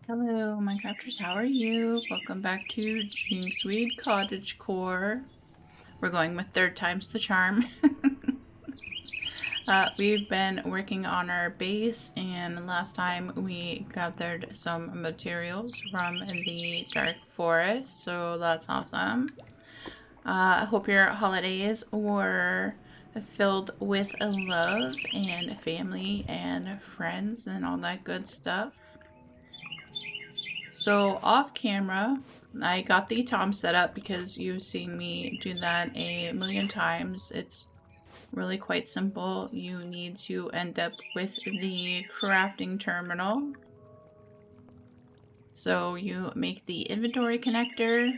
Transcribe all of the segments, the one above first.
Hello, Minecrafters, how are you? Welcome back to Jinxweed CottageCore. We're going with third time's the charm. We've been working on our base, and last time we gathered some materials from the dark forest, so that's awesome. I hope your holidays were filled with love and family and friends and all that good stuff. So off camera, I got the Tom set up because you've seen me do that a million times. It's really quite simple. You need to end up with the crafting terminal. So you make the inventory connector,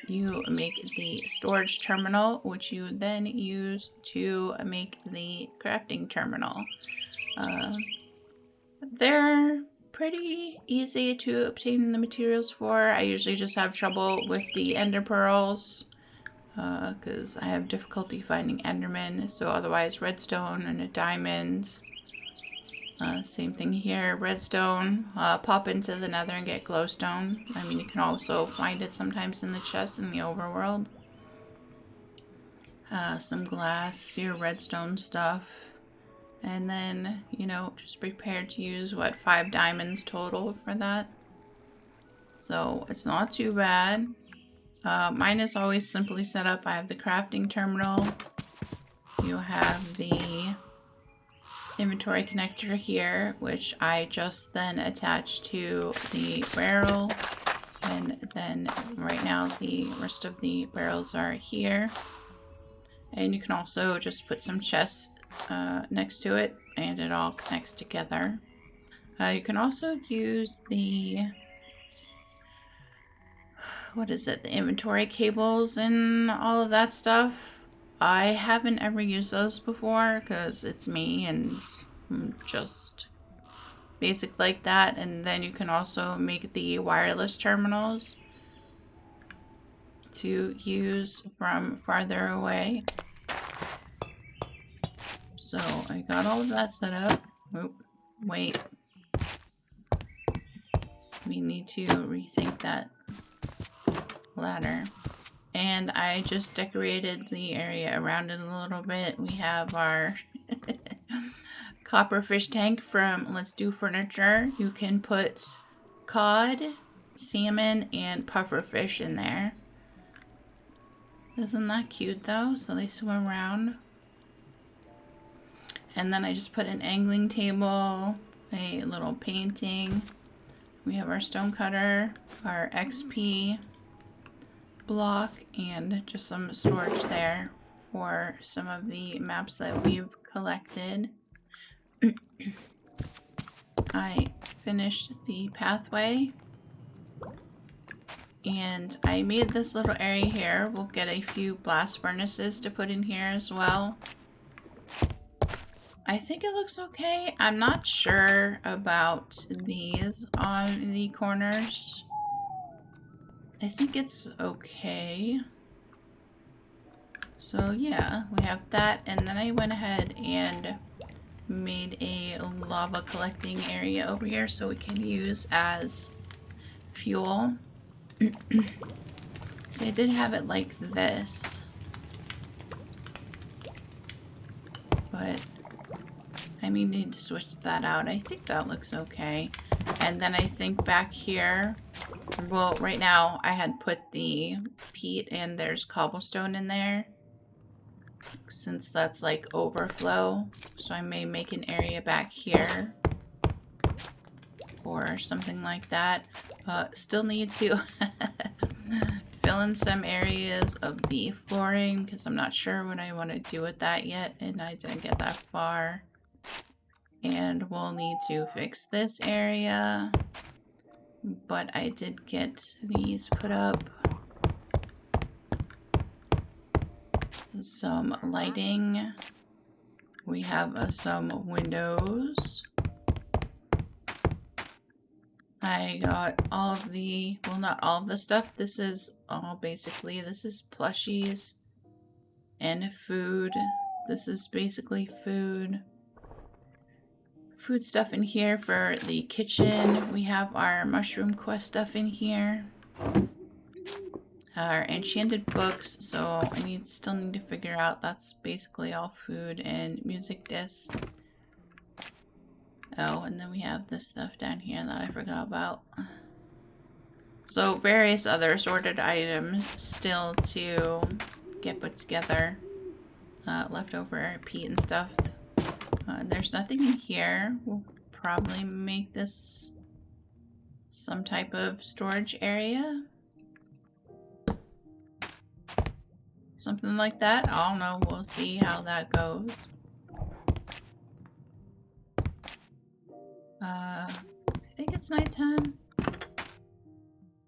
you make the storage terminal, which you then use to make the crafting terminal. They're pretty easy to obtain the materials for. I usually just have trouble with the ender pearls because I have difficulty finding endermen. So otherwise redstone and a diamond. Same thing here, redstone. Pop into the nether and get glowstone. I mean, you can also find it sometimes in the chest in the overworld. Some glass, your redstone stuff. And then, you know, just prepare to use, what, 5 diamonds total for that. So it's not too bad. Mine is always simply set up. I have the crafting terminal. You have the inventory connector here, which I just then attach to the barrel. And then right now the rest of the barrels are here. And you can also just put some chests next to it, and it all connects together. You can also use the, what is it, the inventory cables and all of that stuff. I haven't ever used those before because it's me and I'm just basic like that. And then you can also make the wireless terminals to use from farther away. So I got all of that set up. Oh, wait. We need to rethink that ladder. And I just decorated the area around it a little bit. We have our copper fish tank from Let's Do Furniture. You can put cod, salmon, and puffer fish in there. Isn't that cute though? So they swim around. And then I just put an angling table, a little painting. We have our stone cutter, our XP block, and just some storage there for some of the maps that we've collected. I finished the pathway. And I made this little area here. We'll get a few blast furnaces to put in here as well. I think it looks okay. I'm not sure about these on the corners. I think it's okay. So yeah, we have that. And then I went ahead and made a lava collecting area over here so we can use as fuel. So I did have it like this. But I may need to switch that out. I think that looks okay. And then I think back here, well, right now I had put the peat and there's cobblestone in there. Since that's like overflow. So I may make an area back here. Or something like that. Still need to fill in some areas of the flooring because I'm not sure what I want to do with that yet. And I didn't get that far. And we'll need to fix this area. But I did get these put up. Some lighting. We have some windows. I got all of the, well, not all of the stuff. This is all basically, this is plushies and food. This is basically food. food stuff in here for the kitchen. We have our mushroom quest stuff in here. Our enchanted books, so I still need to figure out, that's basically all food and music discs. Oh, and then we have this stuff down here that I forgot about. So various other assorted items still to get put together. Leftover peat and stuff. There's nothing in here. We'll probably make this some type of storage area. Something like that. I don't know. We'll see how that goes. I think it's nighttime.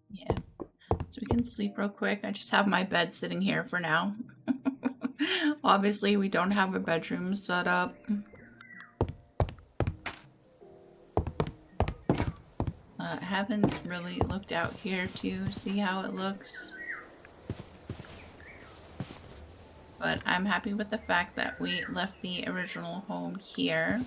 Yeah. So we can sleep real quick. I just have my bed sitting here for now. Obviously, we don't have a bedroom set up. I haven't really looked out here to see how it looks. But I'm happy with the fact that we left the original home here.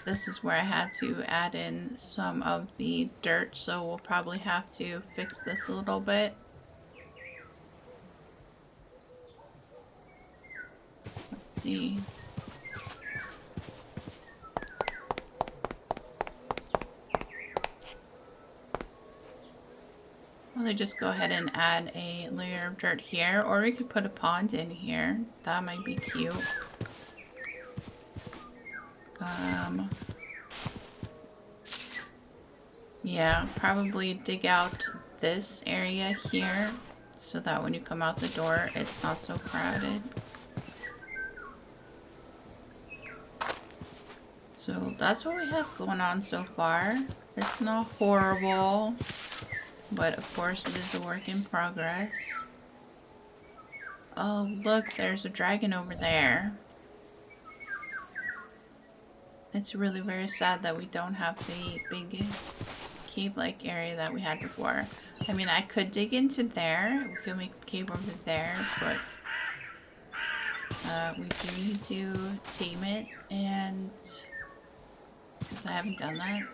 This is where I had to add in some of the dirt, so we'll probably have to fix this a little bit. Let's see. I'll just go ahead and add a layer of dirt here, or we could put a pond in here. That might be cute. Yeah, probably dig out this area here so that when you come out the door, it's not so crowded. So that's what we have going on so far. It's not horrible, but of course it is a work in progress. Oh, look, there's a dragon over there. It's really very sad that we don't have the big cave-like area that we had before. I mean, I could dig into there. We could make a cave over there, but we do need to tame it, and because I haven't done that.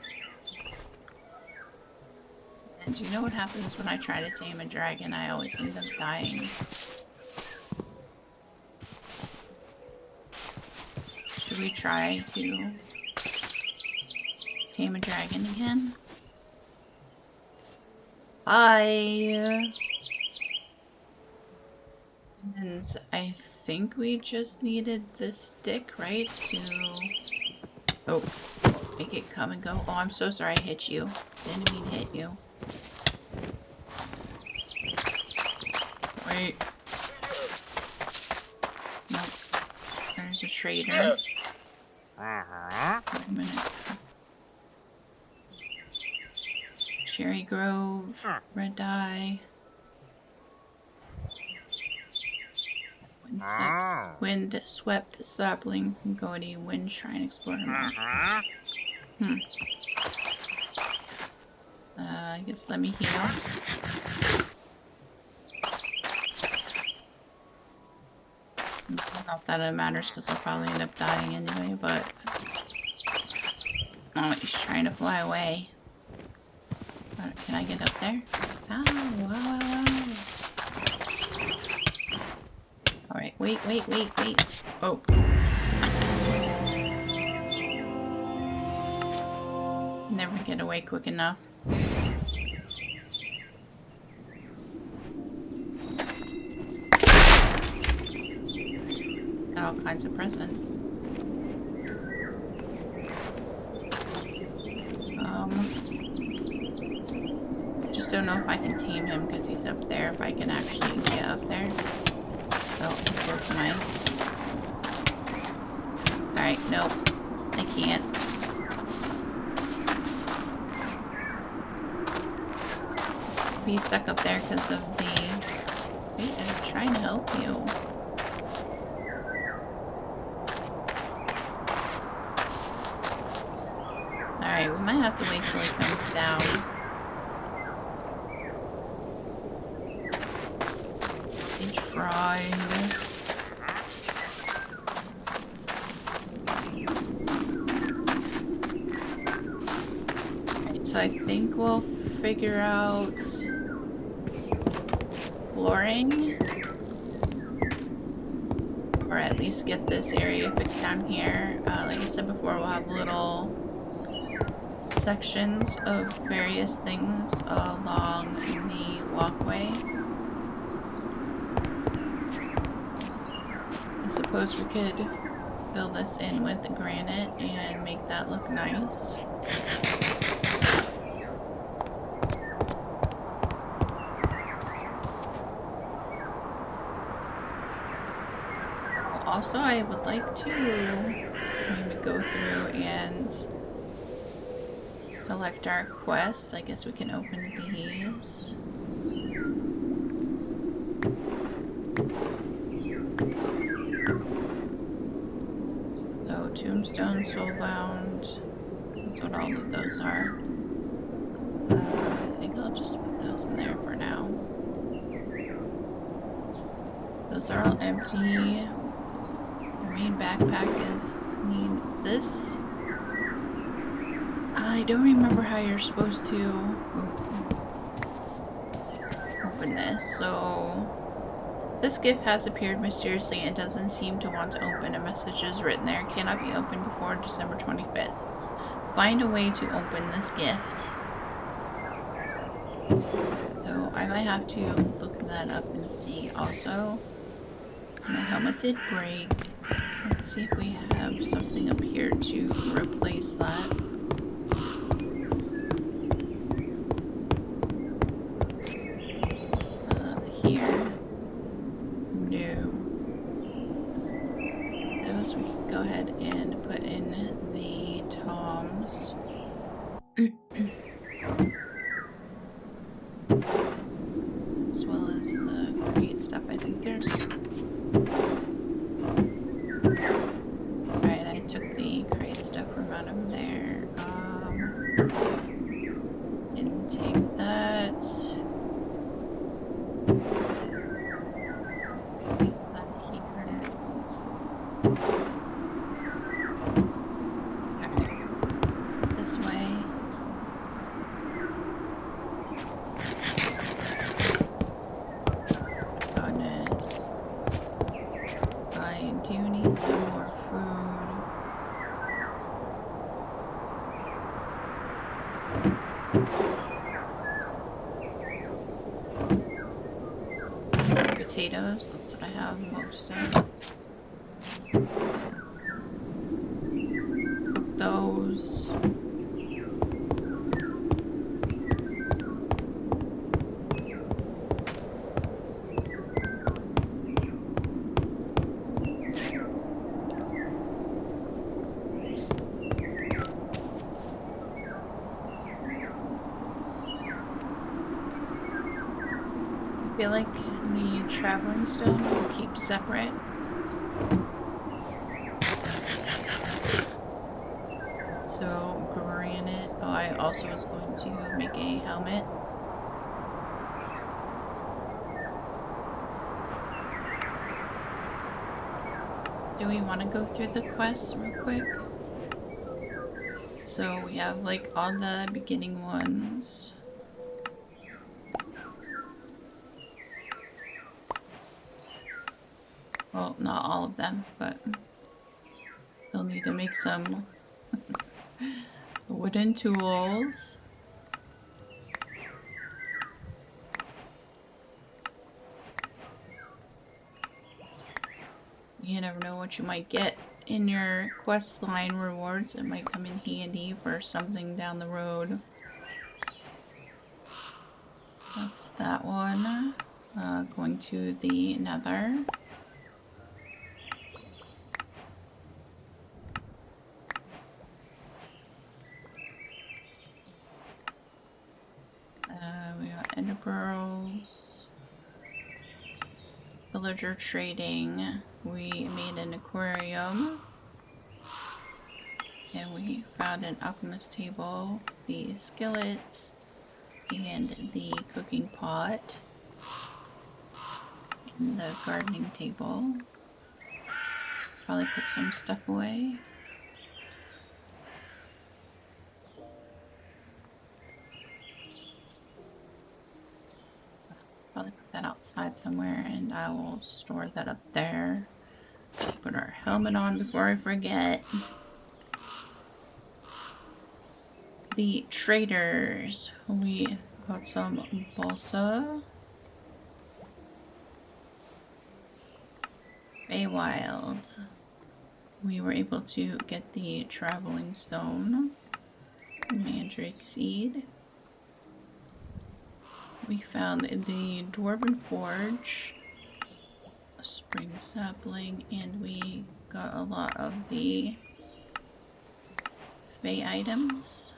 And do you know what happens when I try to tame a dragon? I always end up dying. Should we try to tame a dragon again? And I think we just needed this stick, right? To... Oh, make it come and go. Oh, I'm so sorry I hit you. Didn't mean to hit you. Wait. Nope. There's a trader. Wait a minute. Cherry Grove, red dye. Wind swept sapling from Goatee, wind shrine explorer. I guess let me heal. Not that it matters because I'll probably end up dying anyway, but oh, he's trying to fly away. Can I get up there? Ow, wow, wow. Alright, wait. Oh. Never get away quick enough. Got all kinds of presents. Just don't know if I can tame him because he's up there, if I can actually get up there. Oh, where can I? Alright, nope. I can't. He's stuck up there because of the... Wait, I'm trying to help you. Alright, we might have to wait till he comes down. So I think we'll figure out flooring, or at least get this area fixed down here. Like I said before, we'll have little sections of various things along the walkway. I suppose we could fill this in with granite and make that look nice. Also, I would like to maybe go through and collect our quests. I guess we can open these. So, Tombstone, Soulbound. That's what all of those are. I think I'll just put those in there for now. Those are all empty. Our main backpack is clean. This, I don't remember how you're supposed to open this. So this gift has appeared mysteriously and doesn't seem to want to open. A message is written there. Cannot be opened before December 25th. Find a way to open this gift. So I might have to look that up and see. Also, my helmet did break. Let's see if we have something up here to replace that. Here. No. Those we can go ahead and put in the toms. As well as the crate stuff. I think there's... Alright, I took the crate stuff from out of there. Didn't take that. Leave that here. Alright. This way. Some more food. Potatoes, that's what I have most of. Those. I feel like the traveling stone will keep separate. So granite. Oh, I also was going to make a helmet. Do we want to go through the quests real quick? So we have like all the beginning ones. Well, not all of them, but they'll need to make some wooden tools. You never know what you might get in your quest line rewards. It might come in handy for something down the road. That's that one. Going to the Nether. We got ender pearls. Villager trading. We made an aquarium. And we found an alchemist table, the skillets, and the cooking pot. And the gardening table. Probably put some stuff away. that outside somewhere, and I will store that up there. Put our helmet on before I forget. The traders. We got some balsa. Feywild. We were able to get the traveling stone. Mandrake seed. We found the dwarven forge. A spring sapling, and we got a lot of the Fey items.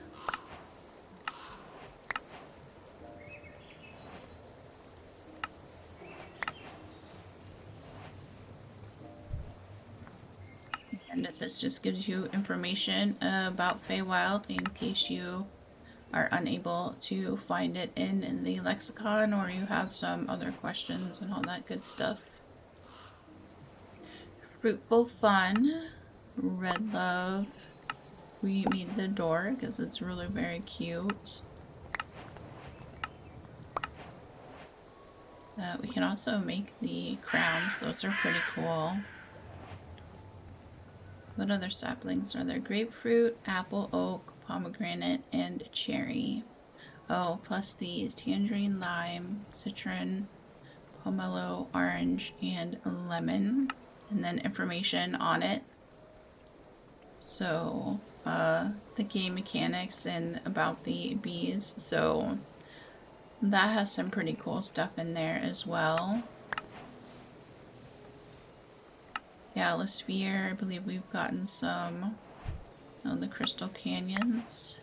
And this just gives you information about Feywild in case you are unable to find it in the lexicon, or you have some other questions and all that good stuff. Fruitful Fun, Red Love. We made the door because it's really very cute. We can also make the crowns. Those are pretty cool. What other saplings are there? Grapefruit, apple, oak, pomegranate, and cherry. Oh, plus these tangerine, lime, citron, pomelo, orange, and lemon. And then information on it. So, the game mechanics and about the bees. So, that has some pretty cool stuff in there as well. Galasphere, I believe we've gotten some on the Crystal Canyons.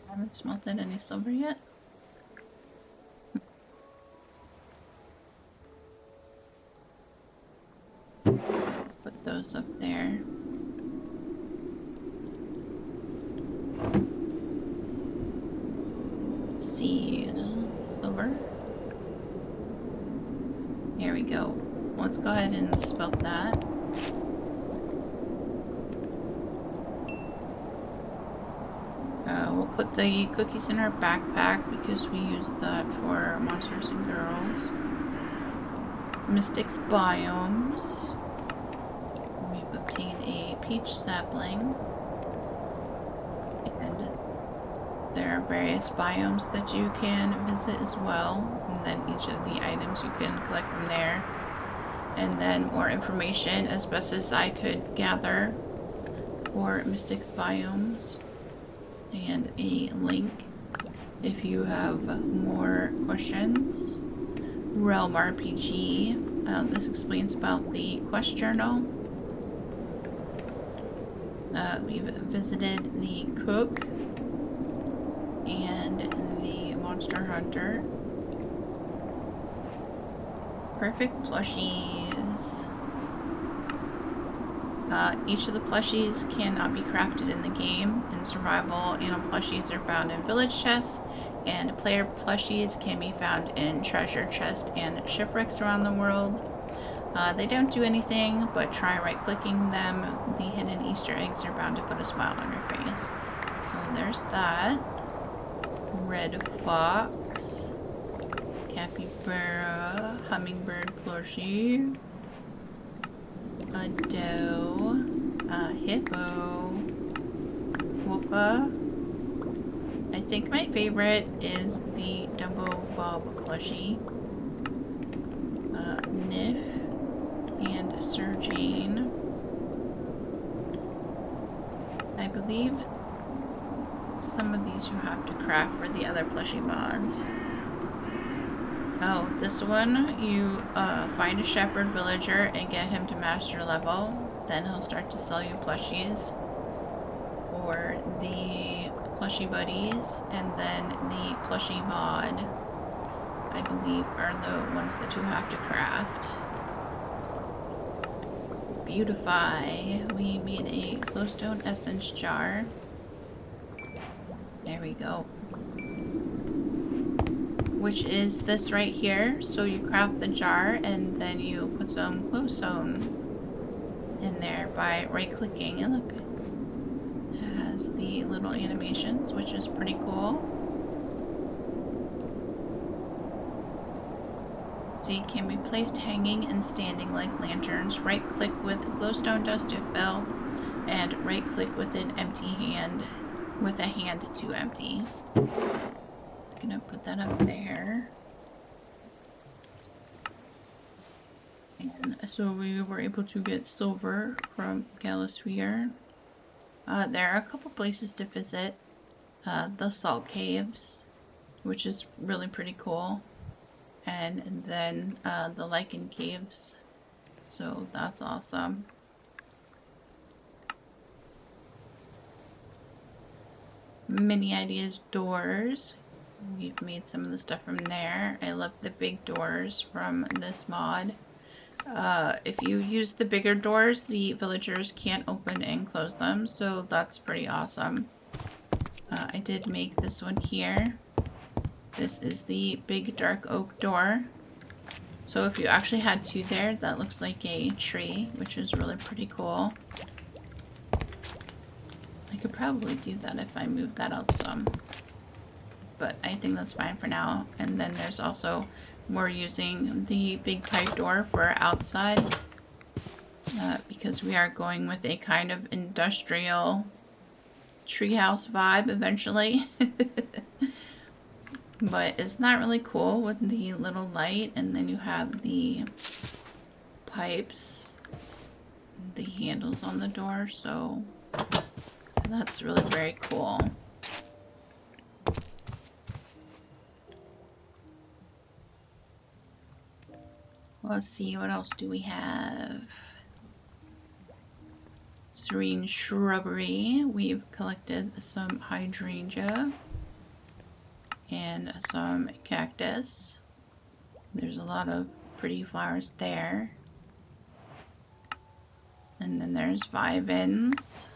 Haven't smelted any silver yet. Put those up there. Let's see, silver. Here we go. Let's go ahead and spell that. We'll put the cookies in our backpack because we used that for monsters and girls. Mystics biomes. We've obtained a peach sapling. And there are various biomes that you can visit as well. And then each of the items you can collect from there. And then more information as best as I could gather for Mystics biomes. And a link if you have more questions. Realm RPG. This explains about the quest journal. We've visited the cook and the monster hunter. Perfect plushies. Each of the plushies cannot be crafted in the game. In survival, animal plushies are found in village chests, and player plushies can be found in treasure chests and shipwrecks around the world. They don't do anything, but try right-clicking them. The hidden Easter eggs are bound to put a smile on your face. So there's that. Red fox. Capybara. Hummingbird plushie. A doe, a hippo, Wooka. I think my favorite is the Dumbo Bob plushie, Nif, and Sir Jane. I believe some of these you have to craft for the other plushie mods. Oh, this one, you find a shepherd villager and get him to master level. Then he'll start to sell you plushies for the plushie buddies. And then the plushie mod, I believe, are the ones that you have to craft. Beautify. We made a glowstone essence jar. There we go. Which is this right here. So you craft the jar and then you put some glowstone in there by right-clicking, and look, it has the little animations, which is pretty cool. see, can be placed hanging and standing like lanterns. Right click with glowstone dust to fill, and right click with an empty hand, with a hand to empty. I'm gonna put that up there. And so we were able to get silver from Galasphere. There are a couple places to visit. The salt caves, which is really pretty cool. And then the lichen caves. So that's awesome. Mini Ideas doors. We've made some of the stuff from there. I love the big doors from this mod. If you use the bigger doors, the villagers can't open and close them, so that's pretty awesome. I did make this one here. This is the big dark oak door. So if you actually had two there, that looks like a tree, which is really pretty cool. I could probably do that if I move that out some, but I think that's fine for now. And then there's also more using the big pipe door for outside, because we are going with a kind of industrial treehouse vibe eventually. But isn't that really cool with the little light, and then you have the pipes, the handles on the door, so that's really very cool. Let's see, what else do we have? Serene shrubbery. We've collected some hydrangea and some cactus. There's a lot of pretty flowers there. And then there's vivens.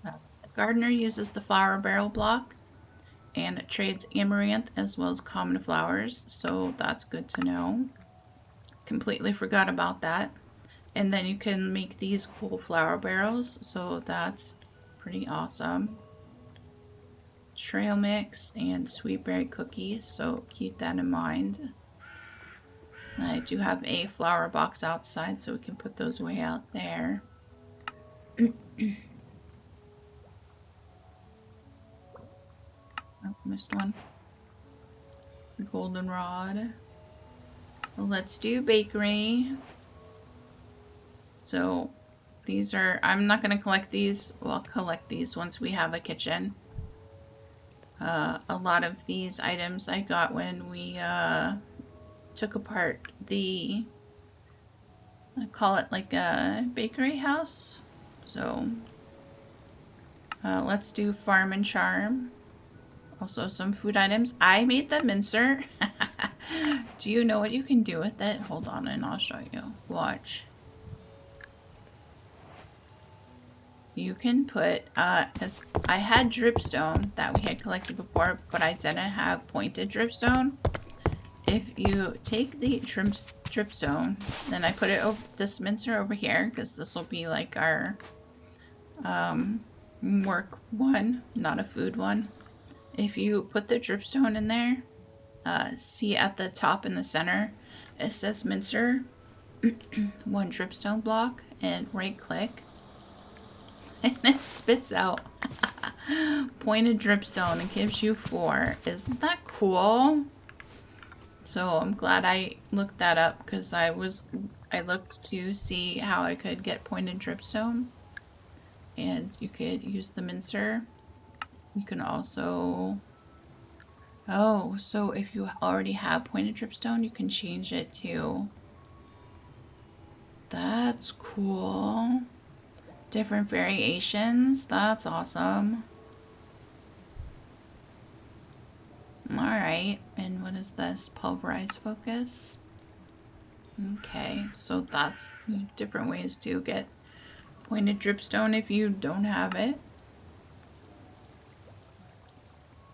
The gardener uses the flower barrel block and trades amaranth as well as common flowers, so that's good to know. Completely forgot about that. And then you can make these cool flower barrels, so that's pretty awesome. Trail mix and sweetberry cookies, so keep that in mind. I do have a flower box outside, so we can put those way out there. Oh, missed one. Goldenrod. Let's do bakery. So these are, I'm not going to collect these. We'll collect these once we have a kitchen. A lot of these items I got when we took apart the, I call it like a bakery house. So let's do farm and charm. Also some food items. I made the mincer. Do you know what you can do with it? Hold on and I'll show you. Watch. You can put, because I had dripstone that we had collected before, but I didn't have pointed dripstone. If you take the dripstone, then I put it over this mincer over here, because this will be like our work one, not a food one. If you put the dripstone in there, see at the top in the center, it says mincer, one dripstone block, and right click. And it spits out pointed dripstone and gives you 4. Isn't that cool? So I'm glad I looked that up, because I looked to see how I could get pointed dripstone. And you could use the mincer. You can also, oh, so if you already have pointed dripstone, you can change it to, that's cool. Different variations. That's awesome. Alright, and what is this? Pulverized focus. Okay, so that's different ways to get pointed dripstone if you don't have it.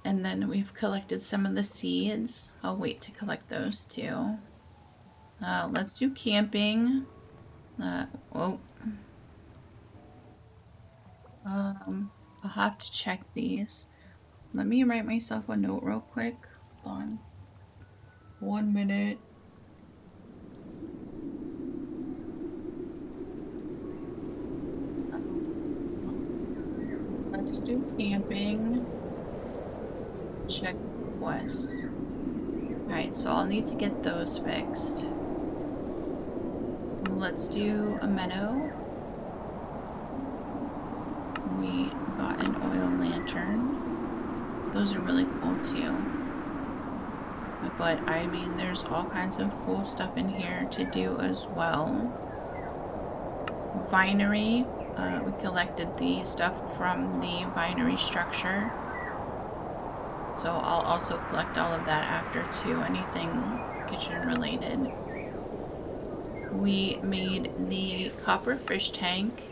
And then we've collected some of the seeds. I'll wait to collect those too. Let's do camping. Whoa. I'll have to check these. Let me write myself a note real quick. Hold on. 1 minute. Let's do camping. Check quests. Alright, so I'll need to get those fixed. Let's do a meadow. We got an oil lantern. Those are really cool too. But I mean, there's all kinds of cool stuff in here to do as well. Vinery. We collected the stuff from the vinery structure. So I'll also collect all of that after too, anything kitchen related. We made the copper fish tank.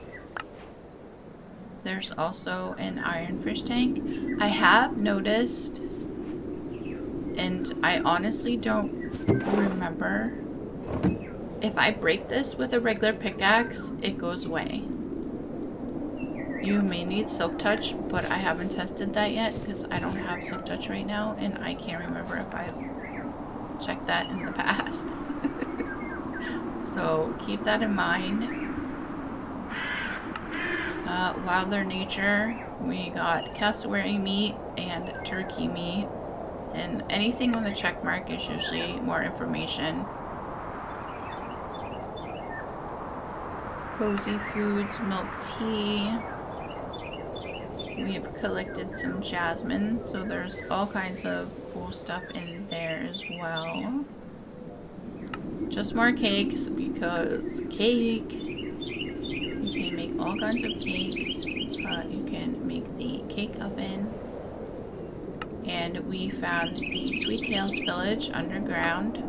There's also an iron fish tank. I have noticed, and I honestly don't remember, if I break this with a regular pickaxe, it goes away. You may need Silk Touch, but I haven't tested that yet because I don't have Silk Touch right now, and I can't remember if I checked that in the past. So keep that in mind. Wilder Nature, we got cassowary meat and turkey meat, and anything on the check mark is usually more information. Cozy Foods, milk tea. We've collected some jasmine, so there's all kinds of cool stuff in there as well. Just more cakes, because cake, you can make all kinds of cakes. You can make the cake oven. And we found the Sweet Tails Village underground.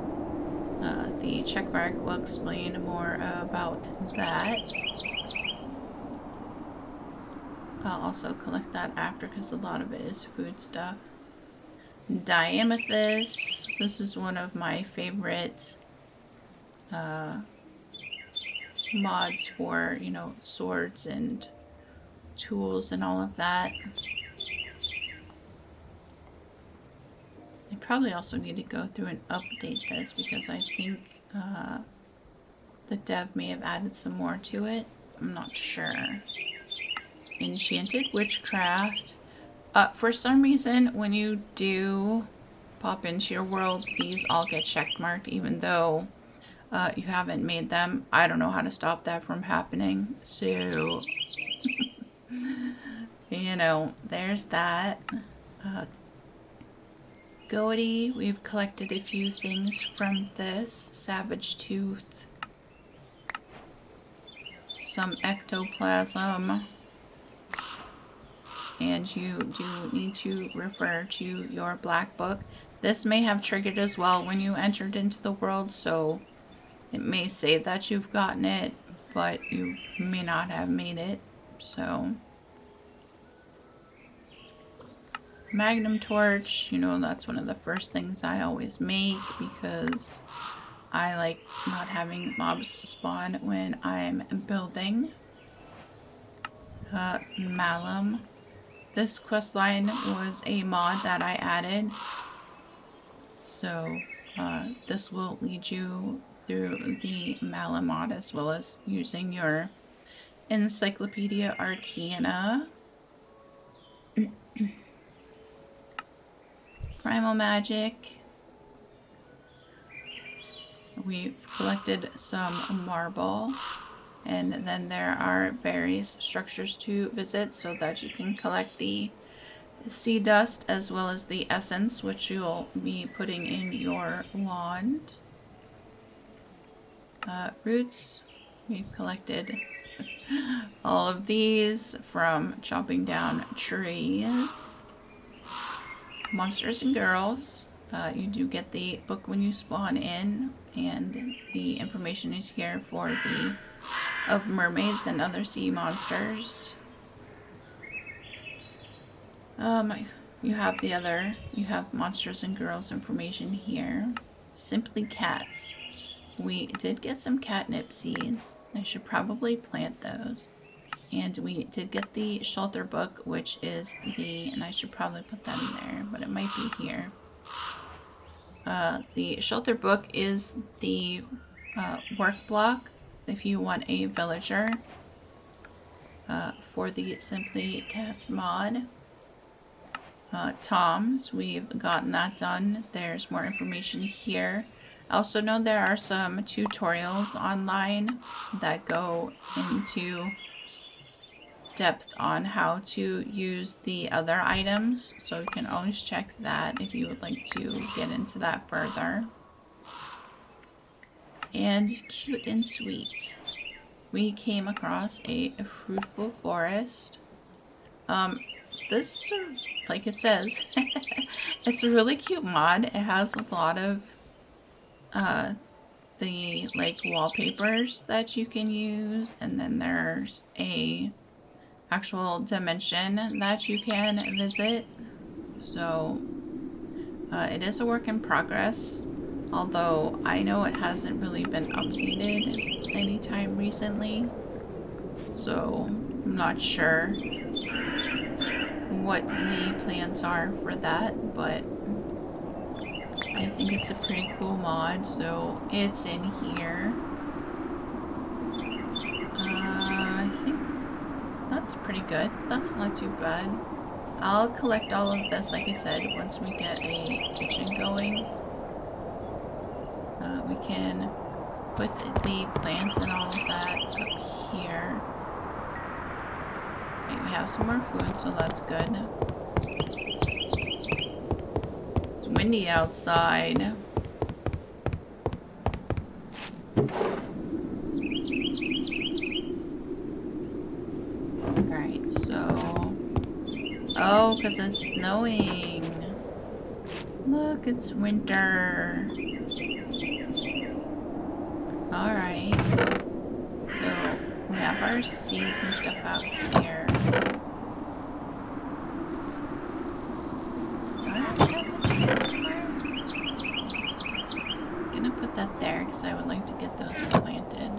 The checkmark will explain more about that. I'll also collect that after because a lot of it is food stuff. Diamethyst. This is one of my favorite mods for, you know, swords and tools and all of that. I probably also need to go through and update this because I think the dev may have added some more to it. I'm not sure. Enchanted Witchcraft. For some reason, when you do pop into your world, these all get checkmarked even though you haven't made them. I don't know how to stop that from happening. So, you know, there's that. Goatee, we've collected a few things from this. Savage Tooth. Some ectoplasm. And you do need to refer to your black book. This may have triggered as well when you entered into the world, so it may say that you've gotten it, but you may not have made it. So Magnum torch, you know, that's one of the first things I always make because I like not having mobs spawn when I'm building. Malum. This questline was a mod that I added, so this will lead you through the Malum mod as well as using your Encyclopedia Arcana. Primal Magic. We've collected some marble. And then there are various structures to visit so that you can collect the sea dust as well as the essence, which you'll be putting in your wand. Roots. We've collected all of these from chopping down trees. Monsters and Girls. You do get the book when you spawn in, and the information is here for the of mermaids and other sea monsters. You have Monsters and Girls information here. Simply Cats. We did get some catnip seeds. I should probably plant those. And we did get the shelter book, which is the, and I should probably put that in there, but it might be here. The shelter book is the work block if you want a villager for the Simply Cats mod. Toms, we've gotten that done. There's more information here. I also know there are some tutorials online that go into depth on how to use the other items, so you can always check that if you would like to get into that further. And cute and sweet, we came across a fruitful forest. This is like it says, it's a really cute mod. It has a lot of the like wallpapers that you can use, and then there's a actual dimension that you can visit. So it is a work in progress, although I know it hasn't really been updated anytime recently, so I'm not sure what the plans are for that, but I think it's a pretty cool mod, so it's in here. I think that's pretty good. That's not too bad. I'll collect all of this, like I said, once we get a kitchen going. We can put the plants and all of that up here. Okay, we have some more food, so that's good. It's windy outside. Alright, so... Oh, because it's snowing. Look, it's winter. Alright. So, we have our seeds and stuff out here. Do I have some seeds somewhere? I'm gonna put that there because I would like to get those planted.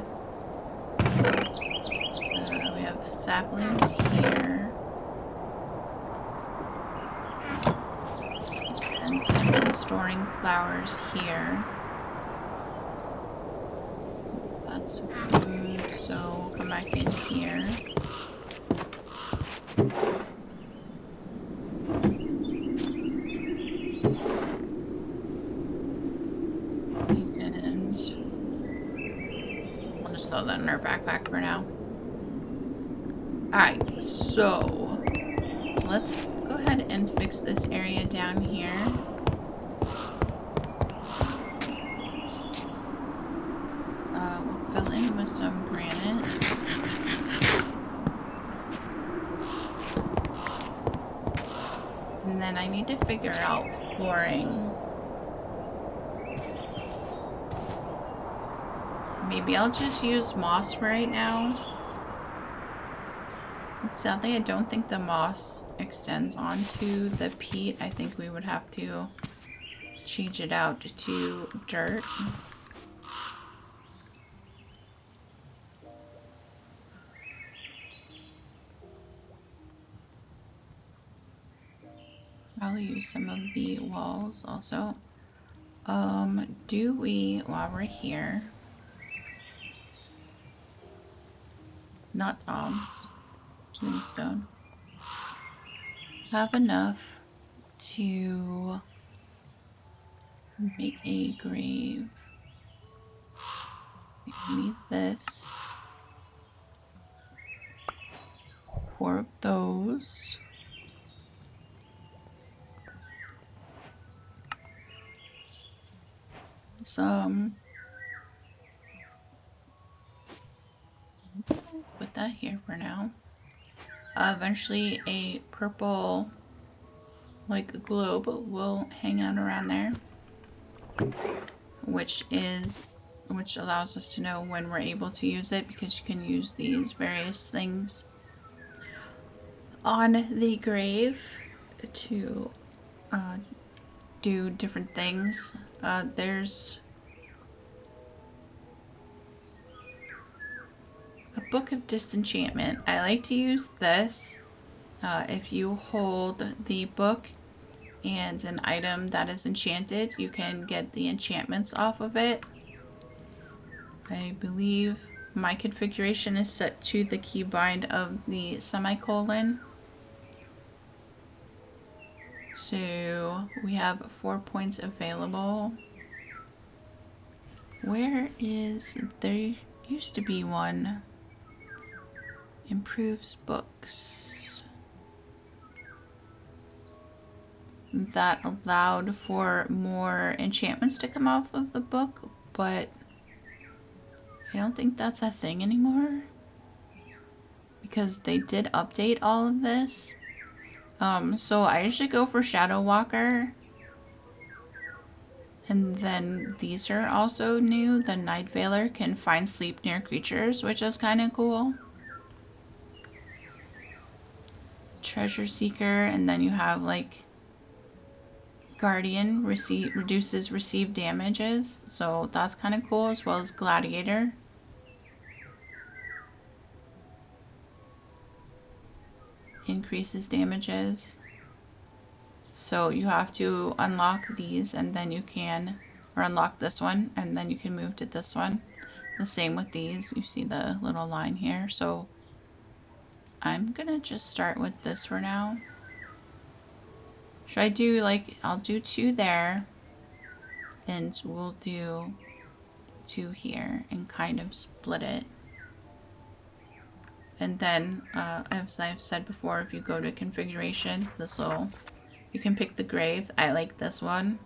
We have saplings here. And I've been storing flowers here. That's food, so we'll come back in here. And we'll just throw that in our backpack for now. Alright, so let's go ahead and fix this area down here. We'll fill in with some granite. And then I need to figure out flooring. Maybe I'll just use moss for right now. Sadly, I don't think the moss extends onto the peat. I think we would have to change it out to dirt. Probably use some of the walls also. Do we, while we're here, not Tom's, tombstone, have enough to make a grave? We need this. 4 of those. Some. Put that here for now. Eventually a purple like globe will hang out around there, which allows us to know when we're able to use it, because you can use these various things on the grave to do different things. There's a book of disenchantment. I like to use this. If you hold the book and an item that is enchanted, you can get the enchantments off of it. I believe my configuration is set to the keybind of the semicolon. So we have 4 points available. Where is, there used to be one. Improves books. That allowed for more enchantments to come off of the book, but I don't think that's a thing anymore. Because they did update all of this. So I usually go for Shadow Walker. And then these are also new. The Night Veiler can find sleep near creatures, which is kind of cool. Treasure Seeker, and then you have like Guardian reduces received damages, so that's kind of cool, as well as Gladiator. Increases damages. So you have to unlock these and then you can, or unlock this one and then you can move to this one. The same with these, you see the little line here. So I'm gonna just start with this for now. Should I do like, I'll do 2 there and we'll do 2 here and kind of split it. And then, as I've said before, if you go to configuration, this will, you can pick the grave. I like this one.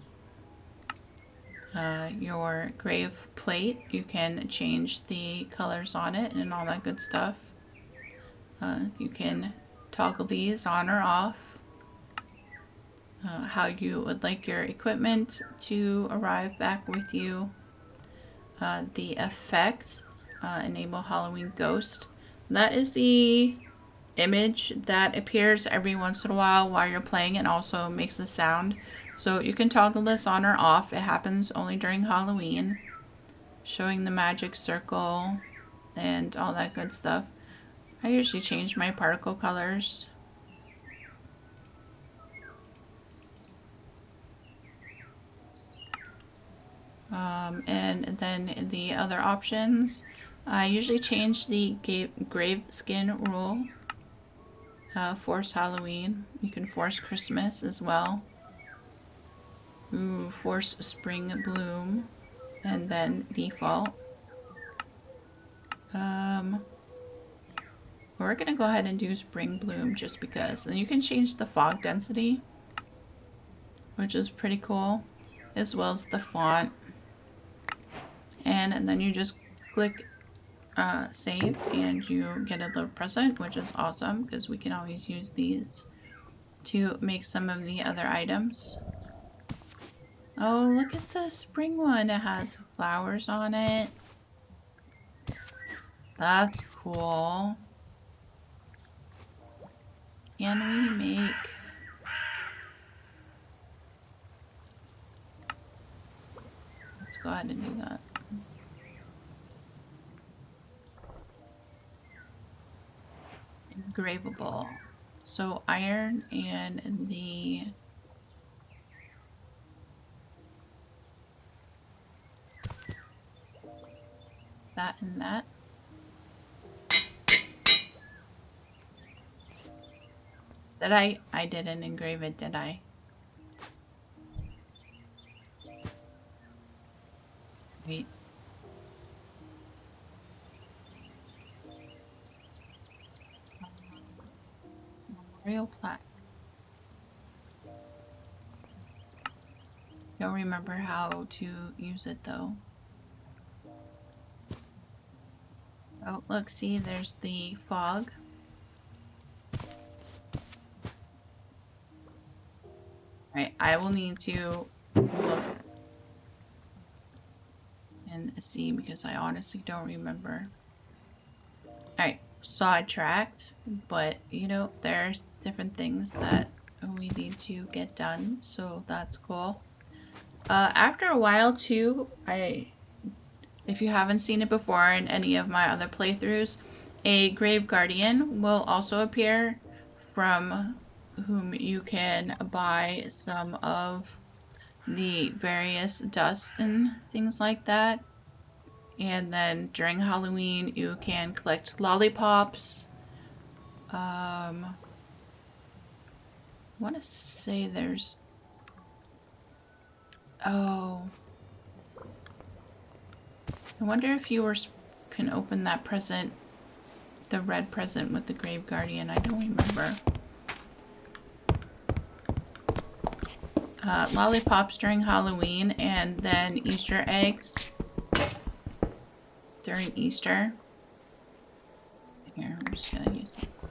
Your grave plate, you can change the colors on it and all that good stuff. You can toggle these on or off. How you would like your equipment to arrive back with you. The effect, enable Halloween Ghost. That is the image that appears every once in a while you're playing and also makes a sound. So you can toggle this on or off. It happens only during Halloween. Showing the magic circle and all that good stuff. I usually change my particle colors. And then the other options, I usually change the grave skin rule. Force Halloween. You can force Christmas as well. Ooh, force Spring Bloom. And then default. We're gonna go ahead and do Spring Bloom just because. And you can change the fog density, which is pretty cool, as well as the font. And then you just click save and you get a little present, which is awesome because we can always use these to make some of the other items. Oh, look at the spring one. It has flowers on it. That's cool. Can we make... Let's go ahead and do that. Engravable. So iron and the... that and that. Did I didn't engrave it, did I? Wait. Memorial plaque. Don't remember how to use it though. Oh, look, see, there's the fog. Right, I will need to look and see because I honestly don't remember. Alright, sidetracked, but you know, there's different things that we need to get done, so that's cool. After a while too, if you haven't seen it before in any of my other playthroughs, A grave guardian will also appear, from whom you can buy some of the various dusts and things like that. And then during Halloween, you can collect lollipops. I want to say there's... Oh. I wonder if you can open that present, the red present with the grave guardian. I don't remember. Lollipops during Halloween, and then Easter eggs during Easter. Here, I'm just gonna use this.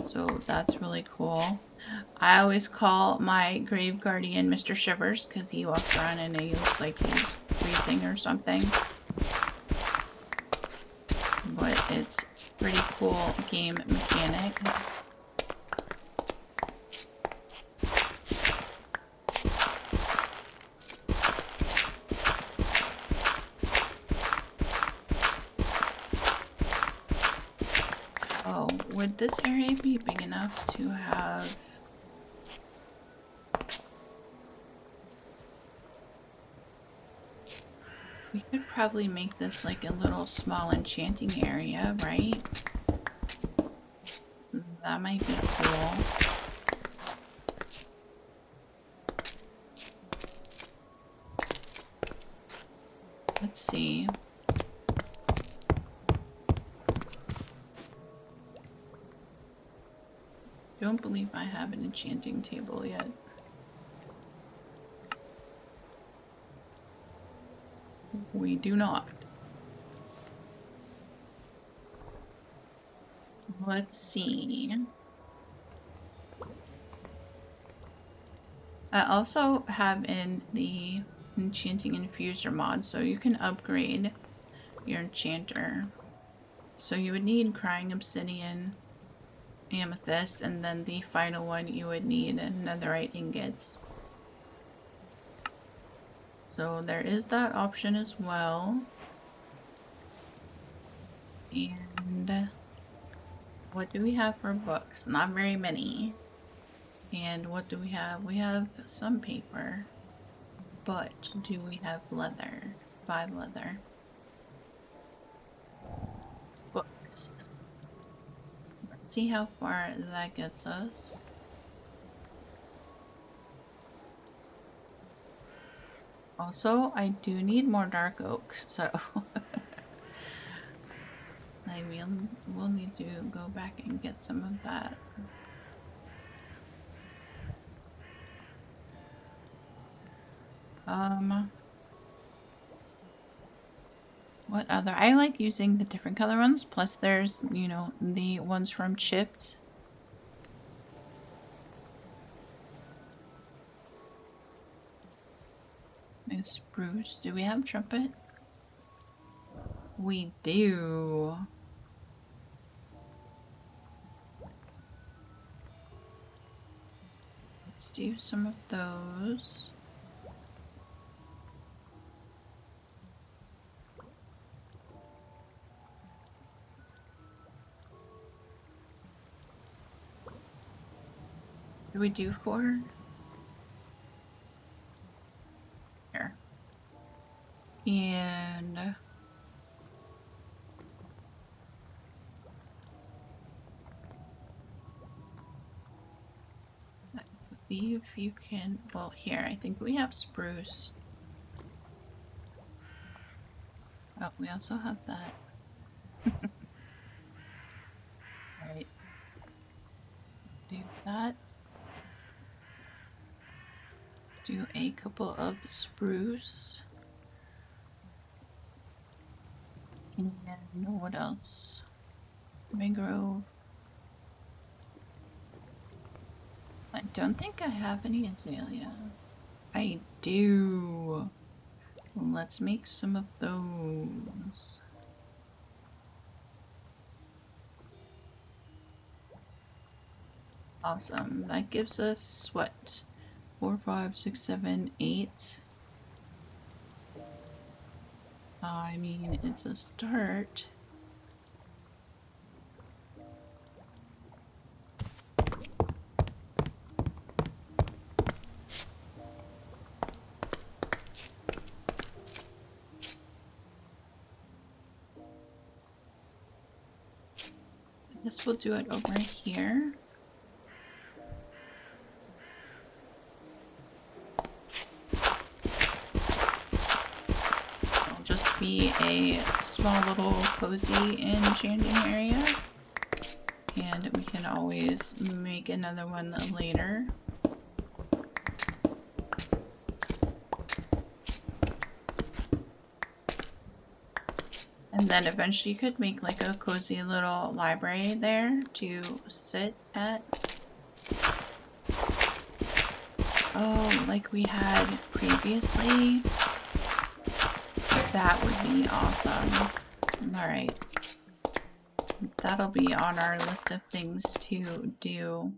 So that's really cool. I always call my grave guardian Mr. Shivers because he walks around and he looks like he's freezing or something. But it's a pretty cool game mechanic. Oh, would this area be big enough to have... We could probably make this like a little small enchanting area, right? That might be cool. Let's see. Don't believe I have an enchanting table yet. We do not. Let's see. I also have in the Enchanting Infuser mod, so you can upgrade your enchanter. So you would need Crying Obsidian, Amethyst, and then the final one you would need netherite ingots. So there is that option as well. And what do we have for books? Not very many. And what do we have? We have some paper. But do we have leather? 5 leather. Books. Let's see how far that gets us. Also, I do need more dark oak, so we'll need to go back and get some of that. What other? I like using the different color ones, plus there's, you know, the ones from Chipped. And spruce. Do we have trumpet? We do. Let's do some of those. Do we do 4? Here. And I believe you can, well, here, I think we have spruce. Oh, we also have that. Right. Do that. Do a couple of spruce. And what else? Mangrove. I don't think I have any azalea. I do. Let's make some of those. Awesome. That gives us what? 4, 5, 6, 7, 8. I mean, it's a start. I guess we'll do it over here. It'll just be a small little cozy enchanting area. And we can always make another one later. And then eventually you could make like a cozy little library there to sit at. Oh, like we had previously. That would be awesome. Alright. That'll be on our list of things to do.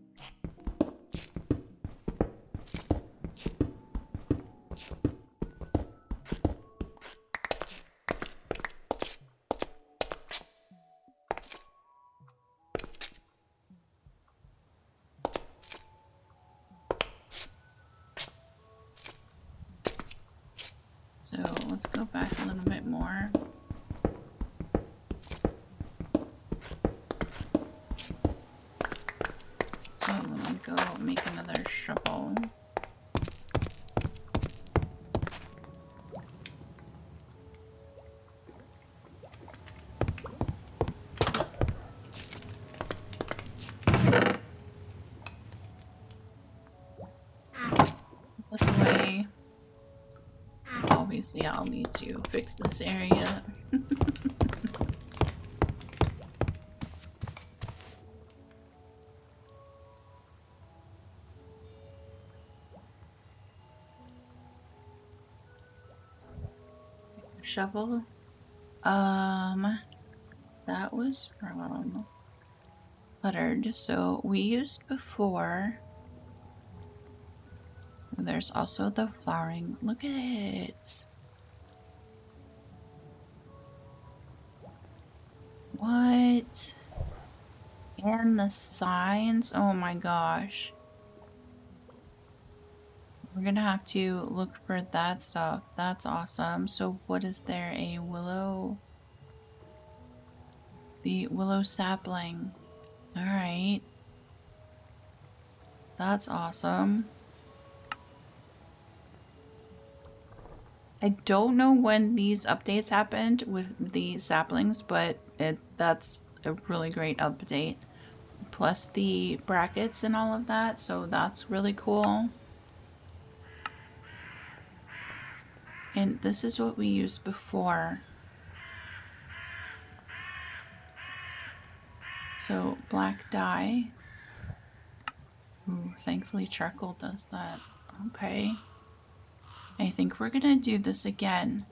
So let's go back a little bit more. So let me go make another shovel. This way. Obviously, I'll need to fix this area. Shovel. That was from cluttered. So we used before. There's also the flowering. Look at it. What? And the signs? Oh my gosh. We're gonna have to look for that stuff. That's awesome. So what is there? A willow? The willow sapling. Alright. That's awesome. I don't know when these updates happened with the saplings, but that's a really great update. Plus the brackets and all of that, so that's really cool. And this is what we used before. So black dye. Ooh, thankfully charcoal does that. Okay. I think we're gonna do this again.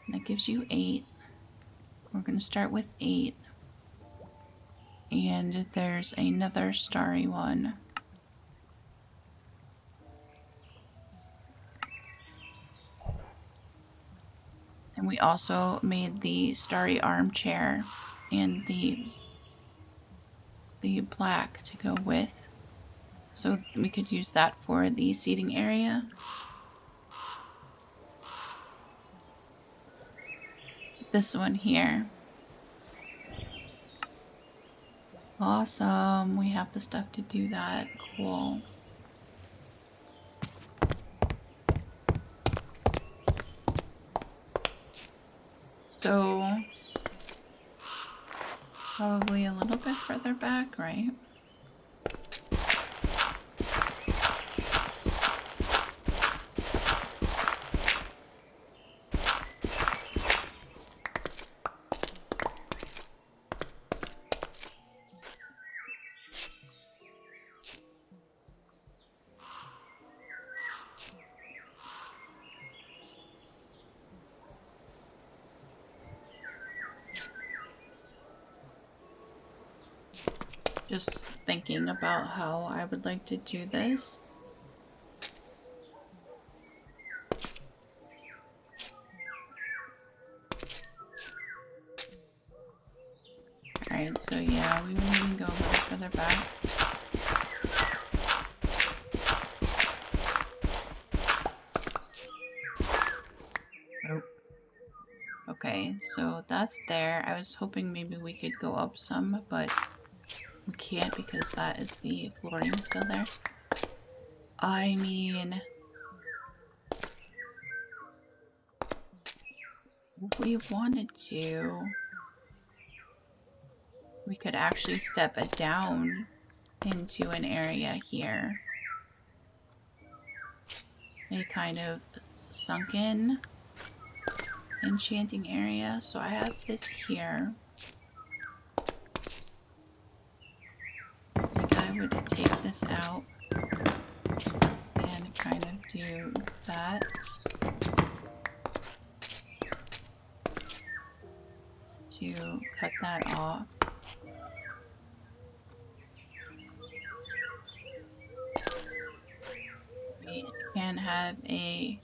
That gives you 8. We're gonna start with 8. And there's another starry one. And we also made the starry armchair and the black to go with. So we could use that for the seating area. This one here. Awesome. We have the stuff to do that. Cool. So probably a little bit further back, right? Just thinking about how I would like to do this. So yeah, we wouldn't even go a little further back. Oh. Okay, so that's there. I was hoping maybe we could go up some, but we can't because that is the flooring still there. I mean, if we wanted to, we could actually step it down into an area here. A kind of sunken enchanting area. So I have this here. I think I would take this out and kind of do that. To cut that off. We can have a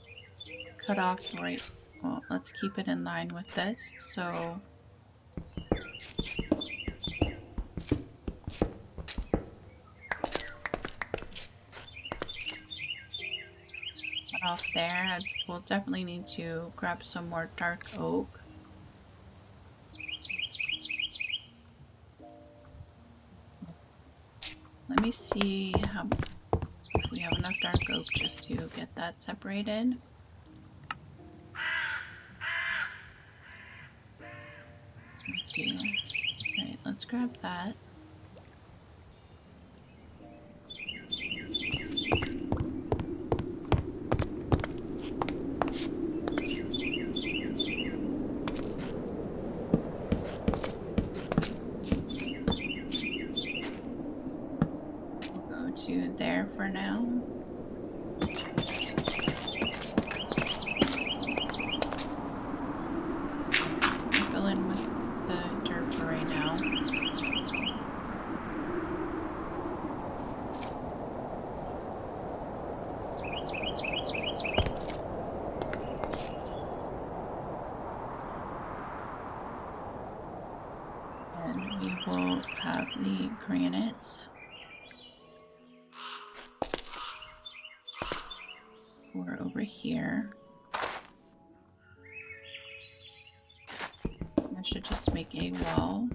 cutoff right. Well, let's keep it in line with this. So cut off there. We'll definitely need to grab some more dark oak. Let me see if we have enough dark oak just to get that separated. We do. Alright, let's grab that. We'll go to there for now. Fill in with the dirt for right now. And we will have the granite for over here. I should just make a wall.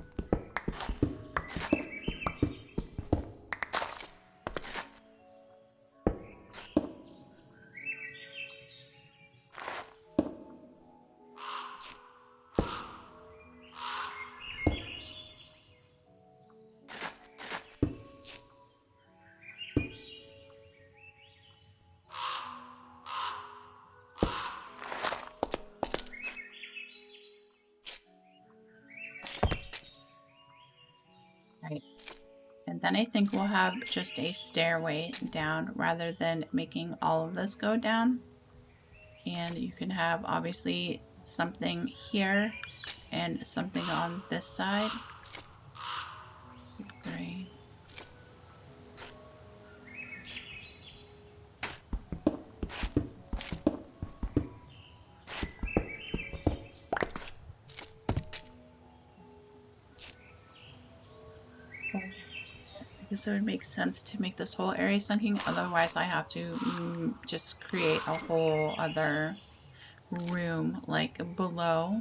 Right. And then I think we'll have just a stairway down rather than making all of this go down. And you can have obviously something here and something on this side. Great. I guess it would make sense to make this whole area sunken, otherwise I have to just create a whole other room like below.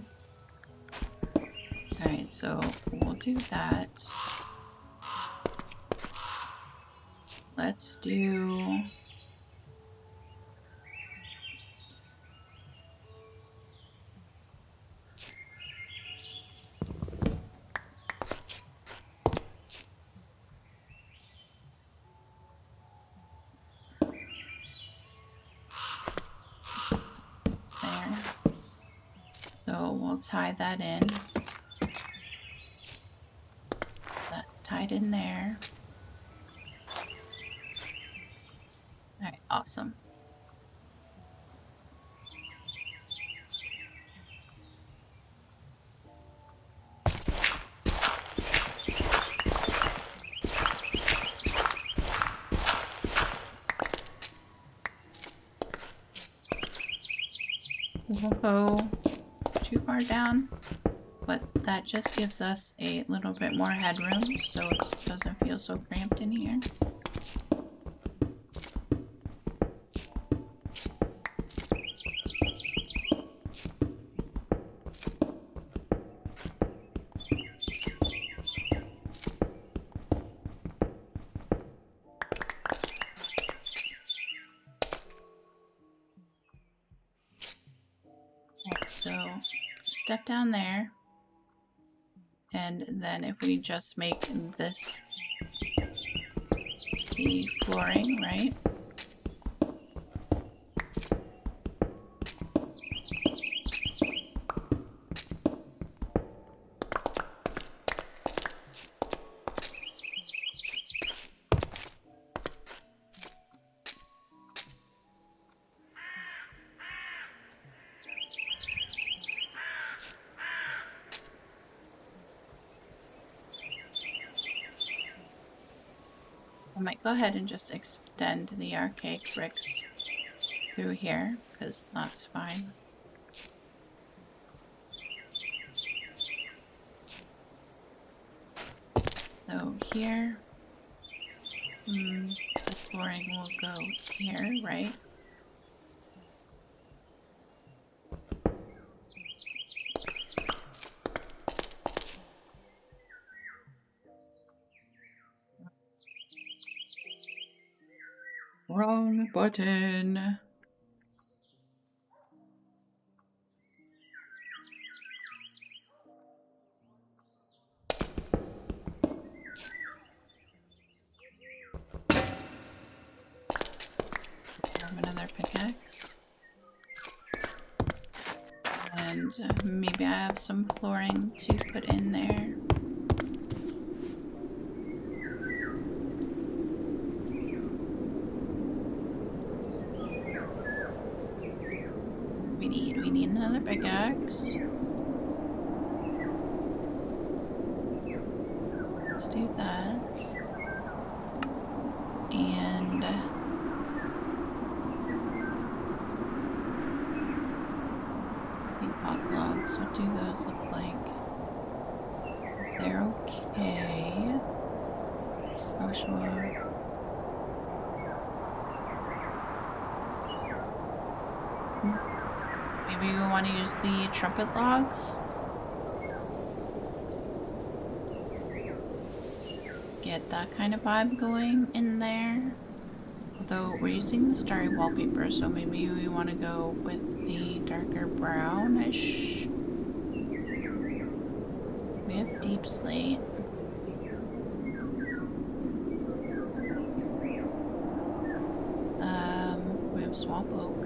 Alright, so we'll do that. Let's do... there. So we'll tie that in. That's tied in there. Alright, awesome. We won't go too far down. But that just gives us a little bit more headroom so it doesn't feel so cramped in here. So step down there, and then if we just make this the flooring, right? I might go ahead and just extend the archaic bricks through here, because that's fine. So here, the flooring will go here, right? Wrong button. Grab another pickaxe. And maybe I have some flooring to put in there. We need another pickaxe. Let's do that. And hot logs, what do those look like? They're okay. Oh, sure. Maybe we want to use the trumpet logs. Get that kind of vibe going in there. Although we're using the starry wallpaper, so maybe we want to go with the darker brownish. We have deep slate. We have swamp oak.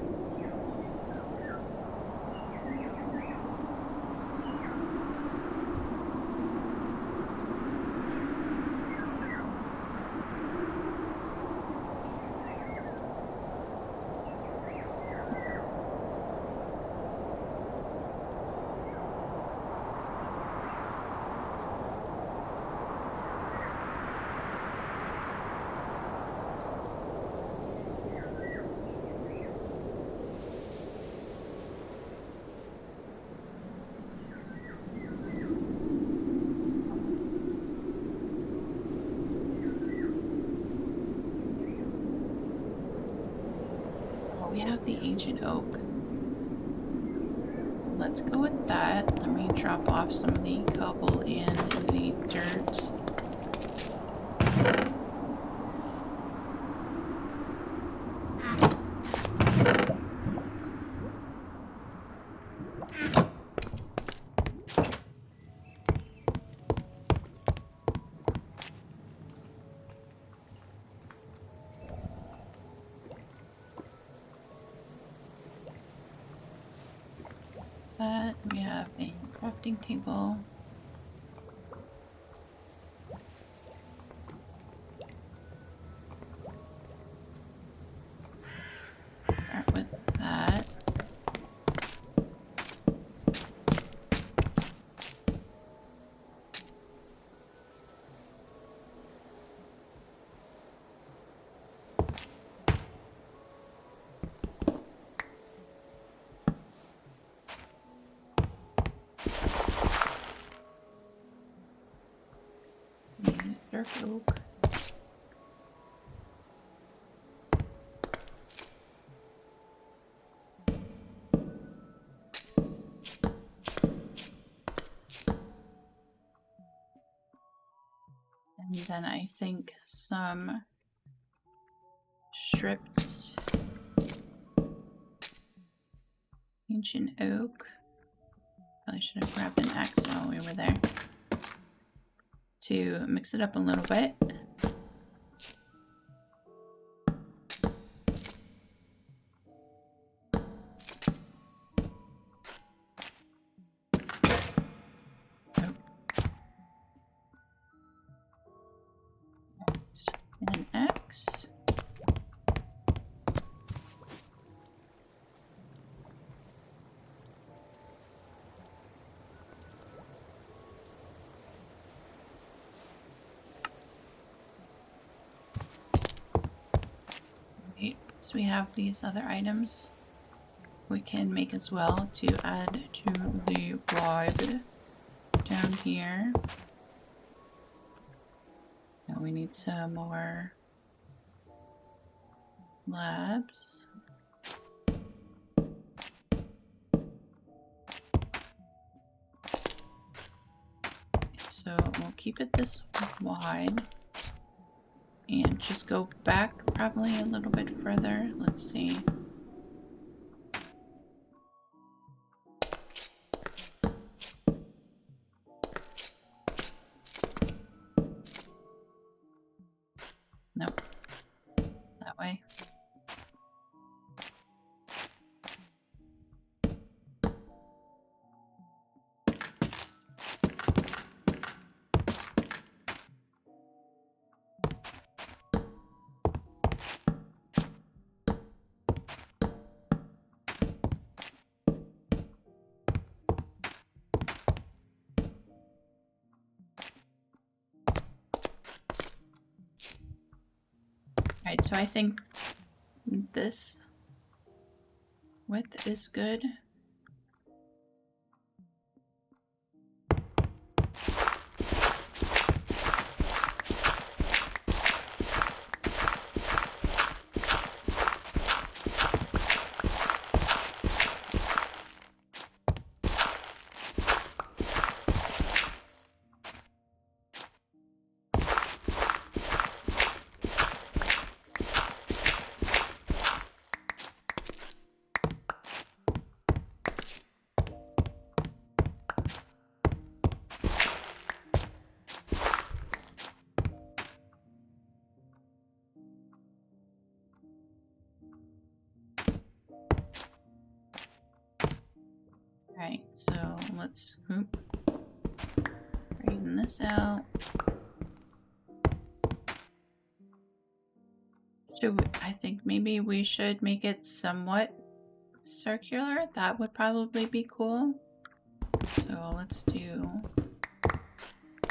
We have the ancient oak. Let's go with that. Let me drop off some of the cobble and the dirt. We have a crafting table. Start with that. dark oak. And then I think some strips ancient oak. Probably should have grabbed an axe while we were there to mix it up a little bit. An axe. So we have these other items we can make as well to add to the vibe down here. Now we need some more slabs. So we'll keep it this wide and just go back probably a little bit further. Let's see. Nope. That way. Alright, so I think this width is good. Alright, so let's straighten this out. I think maybe we should make it somewhat circular. That would probably be cool. So let's do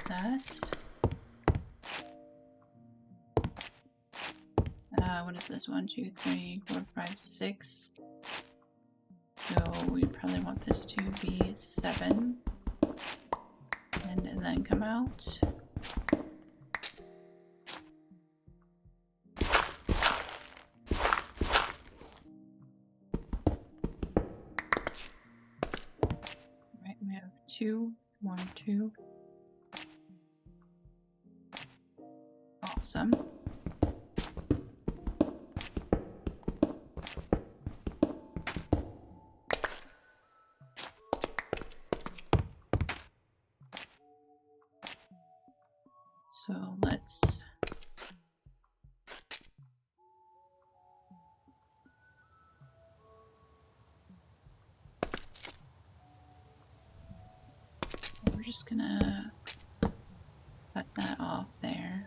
that. What is this? 1, 2, 3, 4, 5, 6. So we probably want this to be 7. And then come out. Right, we have 2, 1, 2. Awesome. So let's we're just gonna cut that off there.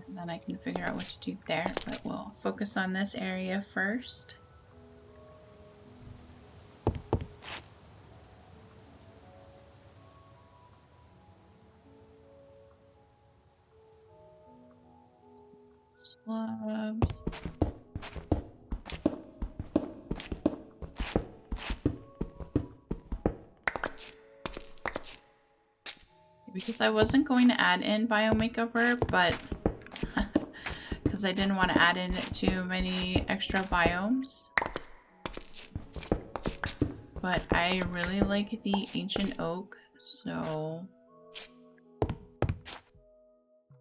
And then I can figure out what to do there, but we'll focus on this area first. Slabs. because I wasn't going to add in biome makeover, but because I didn't want to add in too many extra biomes. But I really like the ancient oak, so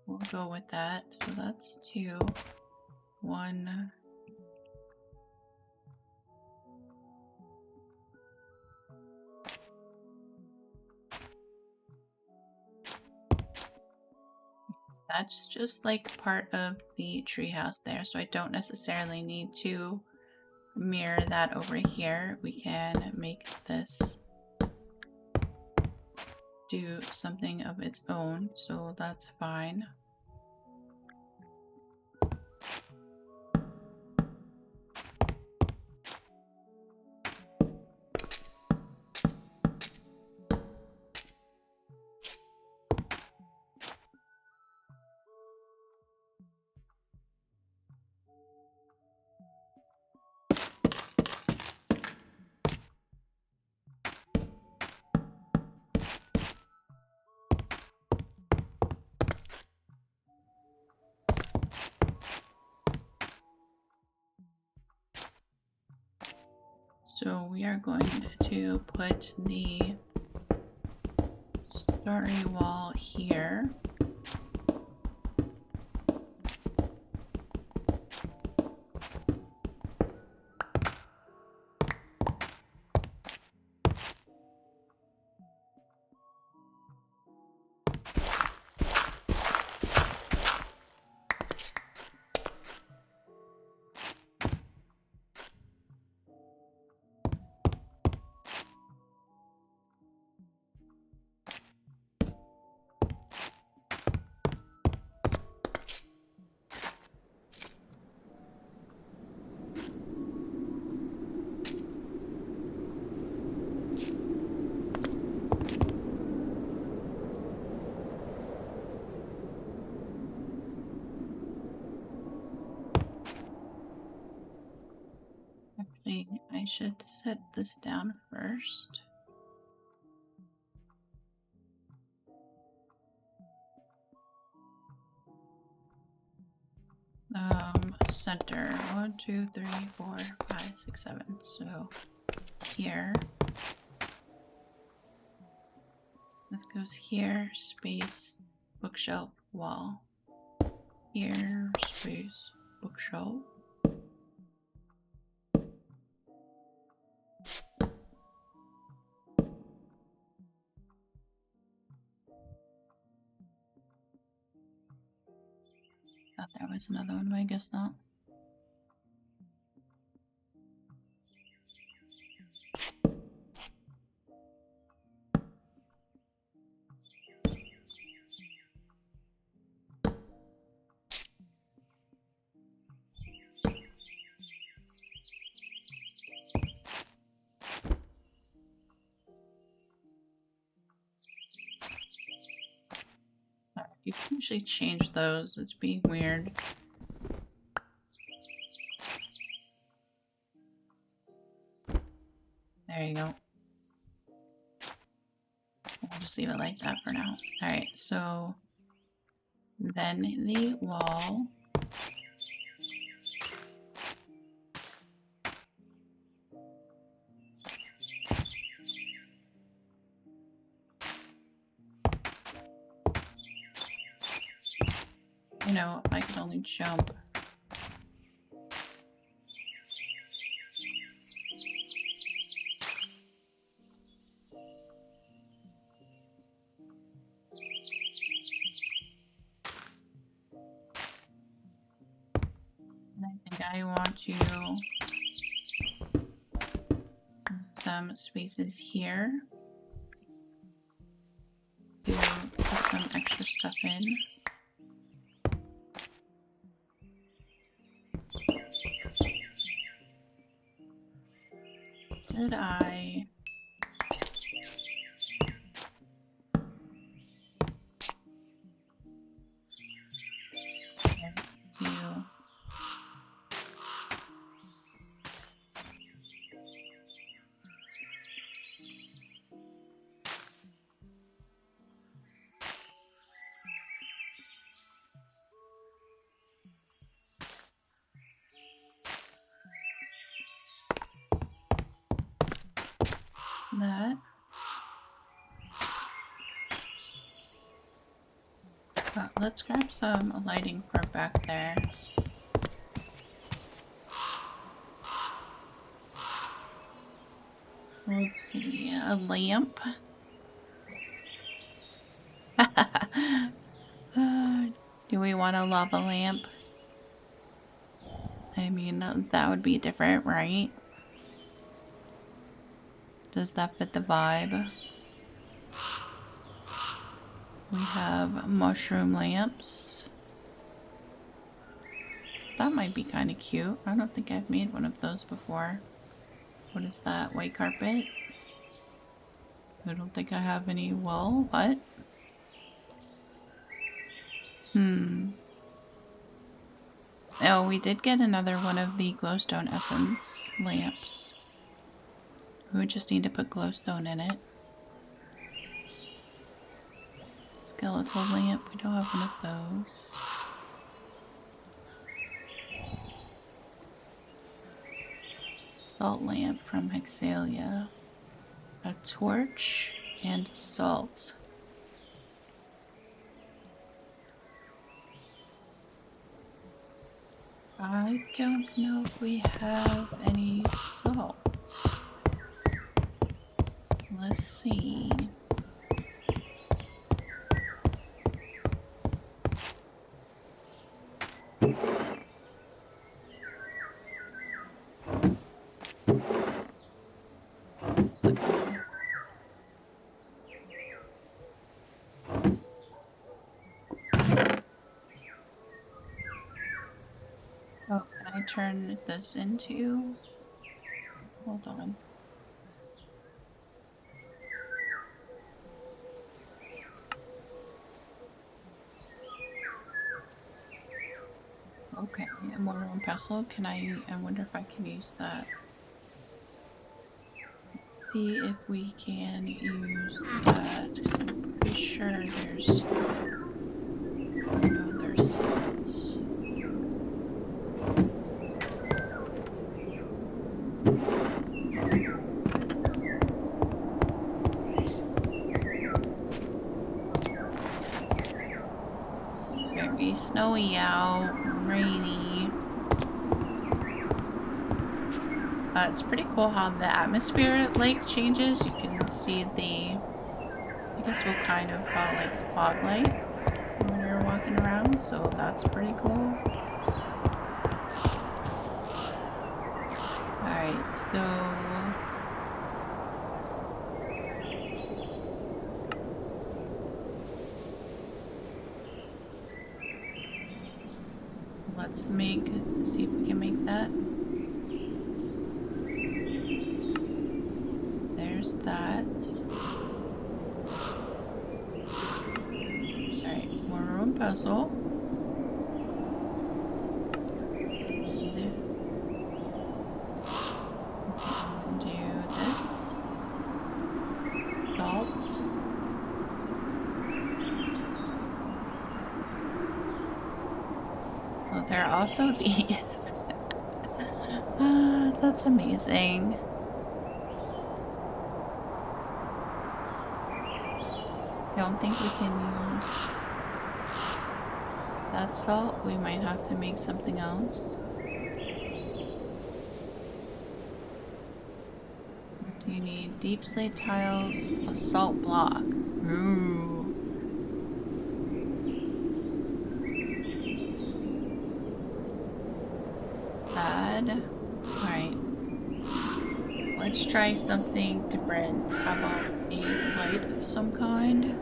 we'll go with that. So that's 2, 1. That's just like part of the treehouse there, so I don't necessarily need to mirror that over here. We can make this do something of its own, so that's fine. So we are going to put the starry wall here. I should set this down first. Center 1, 2, 3, 4, 5, 6, 7. So here. This goes here, space, bookshelf, wall. Here, space, bookshelf. Thought there was another one, but I guess not. You can actually change those. It's being weird. There you go. We'll just leave it like that for now. Alright, so then the wall. You know, if I could only jump. And I think I want to put some spaces here to put some extra stuff in. Did I? Do Let's grab some lighting for back there. Let's see, a lamp. Do we want a lava lamp? I mean, that would be different, right? Does that fit the vibe? We have mushroom lamps. That might be kind of cute. I don't think I've made one of those before. What is that? White carpet? I don't think I have any wool. What? Oh, we did get another one of the glowstone essence lamps. We would just need to put glowstone in it. Skeletal lamp. We don't have one of those. Salt lamp from Hexalia. A torch and salt. I don't know if we have any salt. Let's see. Oh, can I turn this into? Hold on. Okay, a mortar and pestle. Can I wonder if I can use that. See if we can use that, 'cause I'm pretty sure there's no, there's salts. Very snowy out, rainy. It's pretty cool how the atmosphere like changes. You can see the, I guess we'll kind of call like fog light when you're walking around, so that's pretty cool. Alright, so let's see if we can make that. There's that. Alright, more room puzzle. Do this. Salt. Oh, there are also these. That's amazing. I don't think we can use that salt. We might have to make something else. You need deep slate tiles, a salt block. Ooh. Add. Alright. Let's try something different. How about a light of some kind?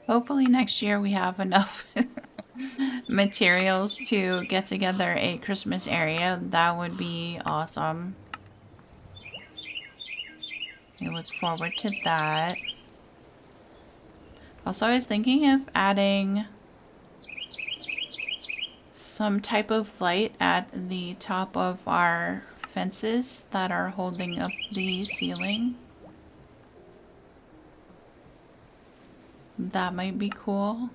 Hopefully next year we have enough materials to get together a Christmas area. That would be awesome. I look forward to that. Also, I was thinking of adding some type of light at the top of our fences that are holding up the ceiling. That might be cool.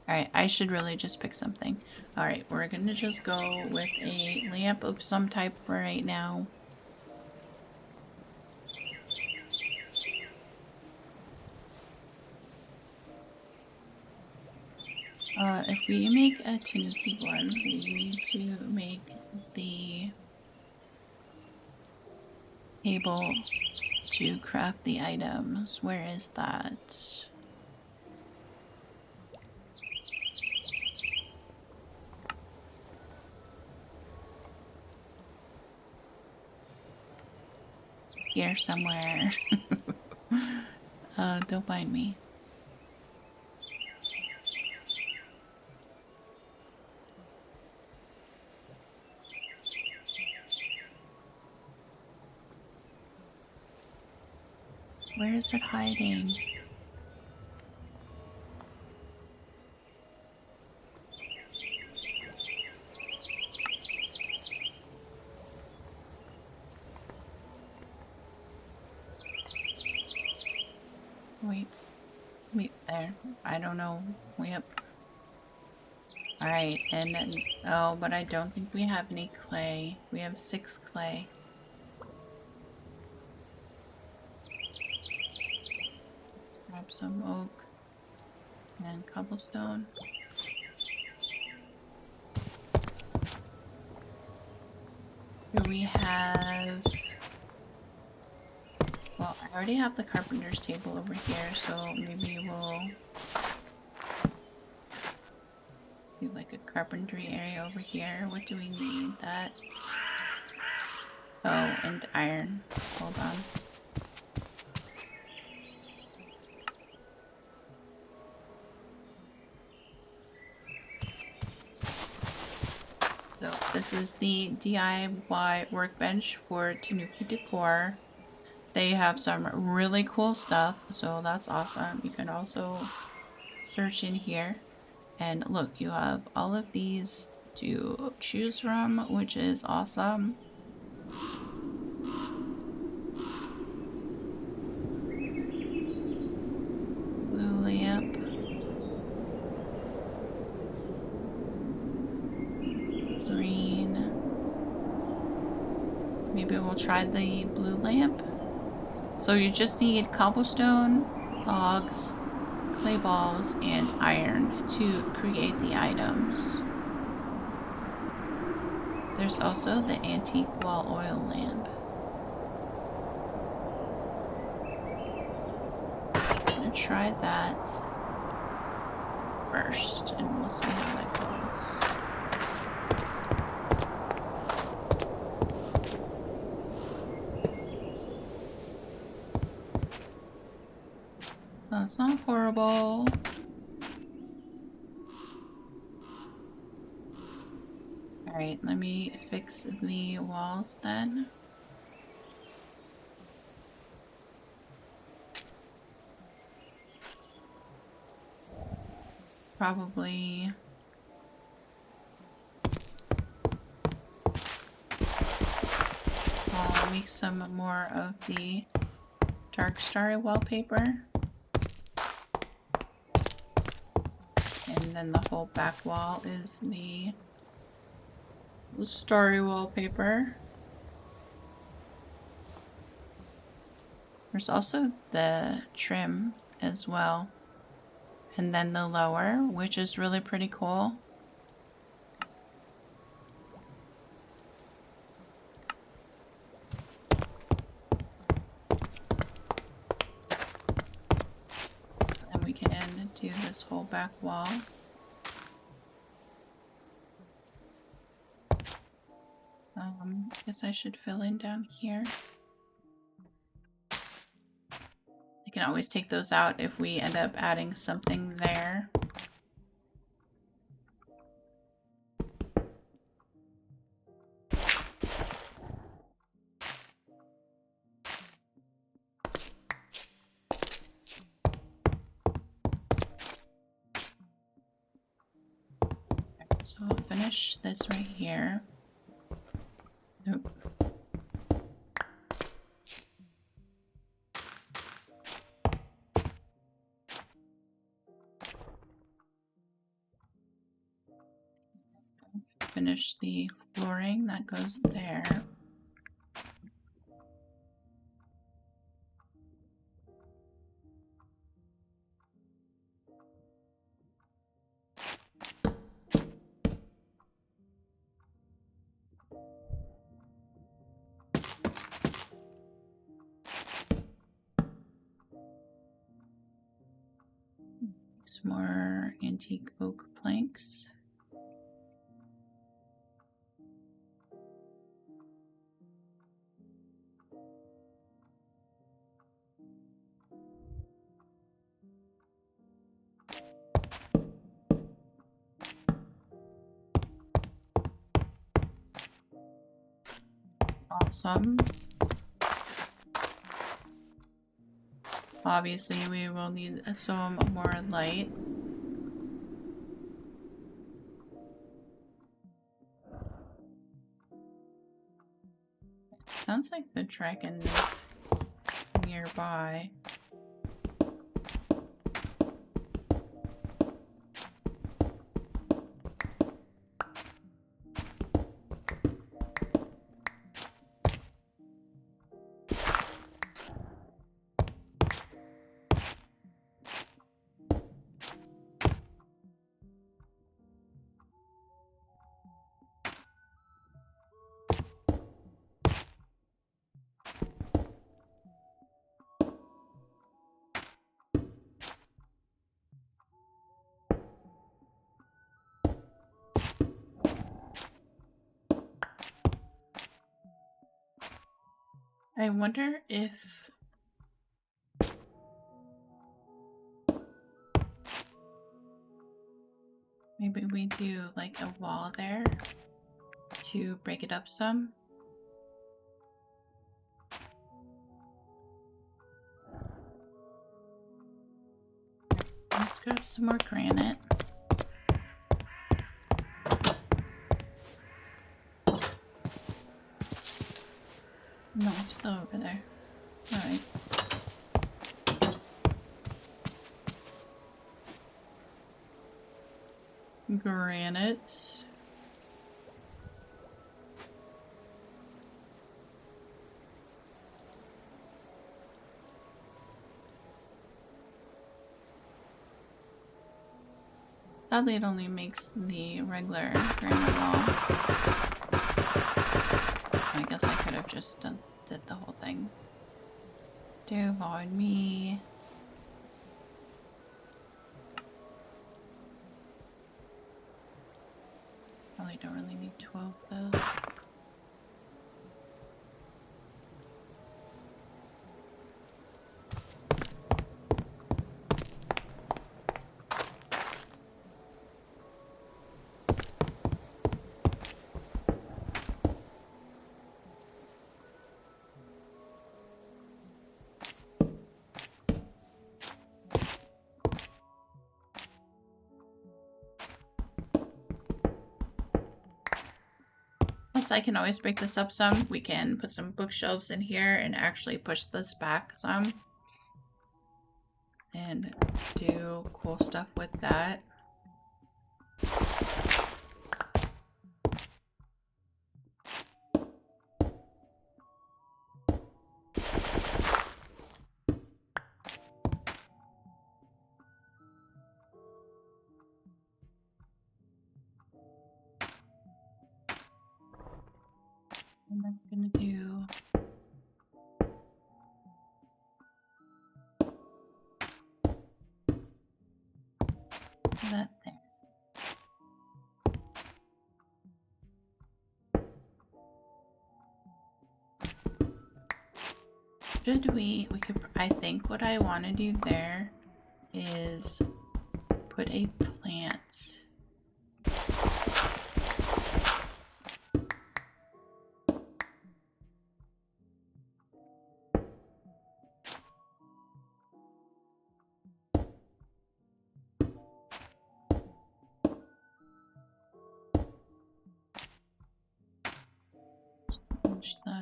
Alright, I should really just pick something. Alright, we're gonna just go with a lamp of some type for right now. If we make a tanuki one, we need to make the table to craft the items. Where is that? Here somewhere. Don't mind me. Where is it hiding? Wait, there. I don't know. Yep. Alright, and then, oh, but I don't think we have any clay. We have 6 clay. Let's grab some oak and cobblestone. Here we have... Well, I already have the carpenter's table over here, so maybe we'll do like a carpentry area over here. What do we need? That. Oh, and iron. Hold on. So this is the DIY workbench for Tanuki Decor. They have some really cool stuff, so that's awesome. You can also search in here. And look, you have all of these to choose from, which is awesome. Blue lamp. Green. Maybe we'll try the blue lamp. So you just need cobblestone, logs, clay balls, and iron to create the items. There's also the antique wall oil lamp. I'm gonna try that first and we'll see how that goes. That's not horrible. Alright, let me fix the walls then. Probably I'll make some more of the dark starry wallpaper. And then the whole back wall is the starry wallpaper. There's also the trim as well. And then the lower, which is really pretty cool. And we can do this whole back wall. I guess I should fill in down here. I can always take those out if we end up adding something there. So I'll finish this right here. Nope. Finish the flooring that goes there. Some more antique oak planks. Awesome. Obviously, we will need some more light. Sounds like the dragon is nearby. I wonder if maybe we do like a wall there to break it up some. Let's grab some more granite. No, it's still over there. Alright. Granite. Sadly, it only makes the regular granite wall. I guess I could have just did the whole thing. Do void me. Probably don't really need 12 of those. I can always break this up some. We can put some bookshelves in here and actually push this back some and do cool stuff with that. And I'm gonna do that there. Should we could, I think what I want to do there is put a plant.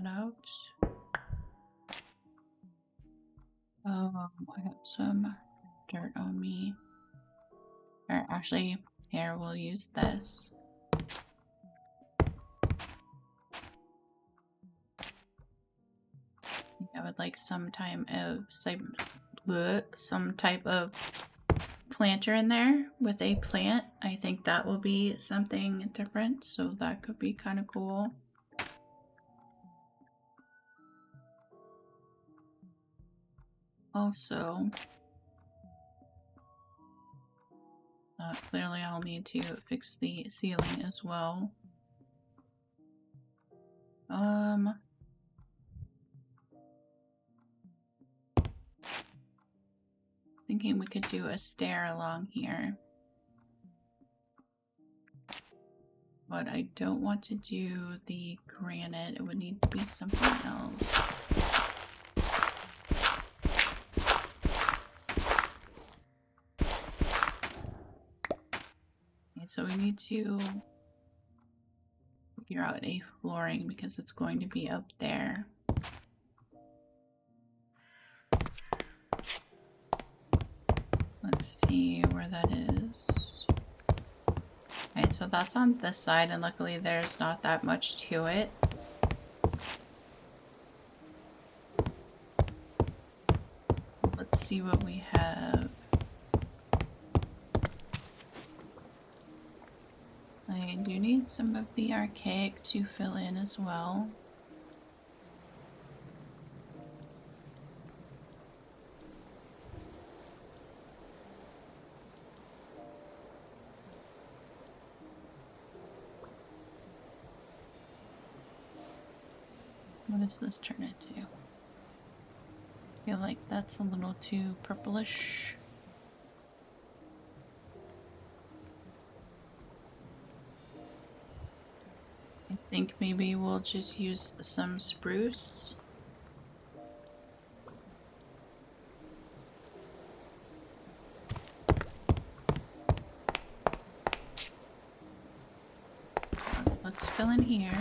that out. I have some dirt on me. Or actually, here, we'll use this. I would like some type of planter in there with a plant. I think that will be something different, so that could be kind of cool. Also, clearly I'll need to fix the ceiling as well. Thinking we could do a stair along here. But I don't want to do the granite. It would need to be something else. Okay, so we need to figure out a flooring because it's going to be up there. Let's see where that is. Alright, so that's on this side, and luckily there's not that much to it. Let's see what we have. I do need some of the archaic to fill in as well. What does this turn into? I feel like that's a little too purplish. I think maybe we'll just use some spruce. Let's fill in here.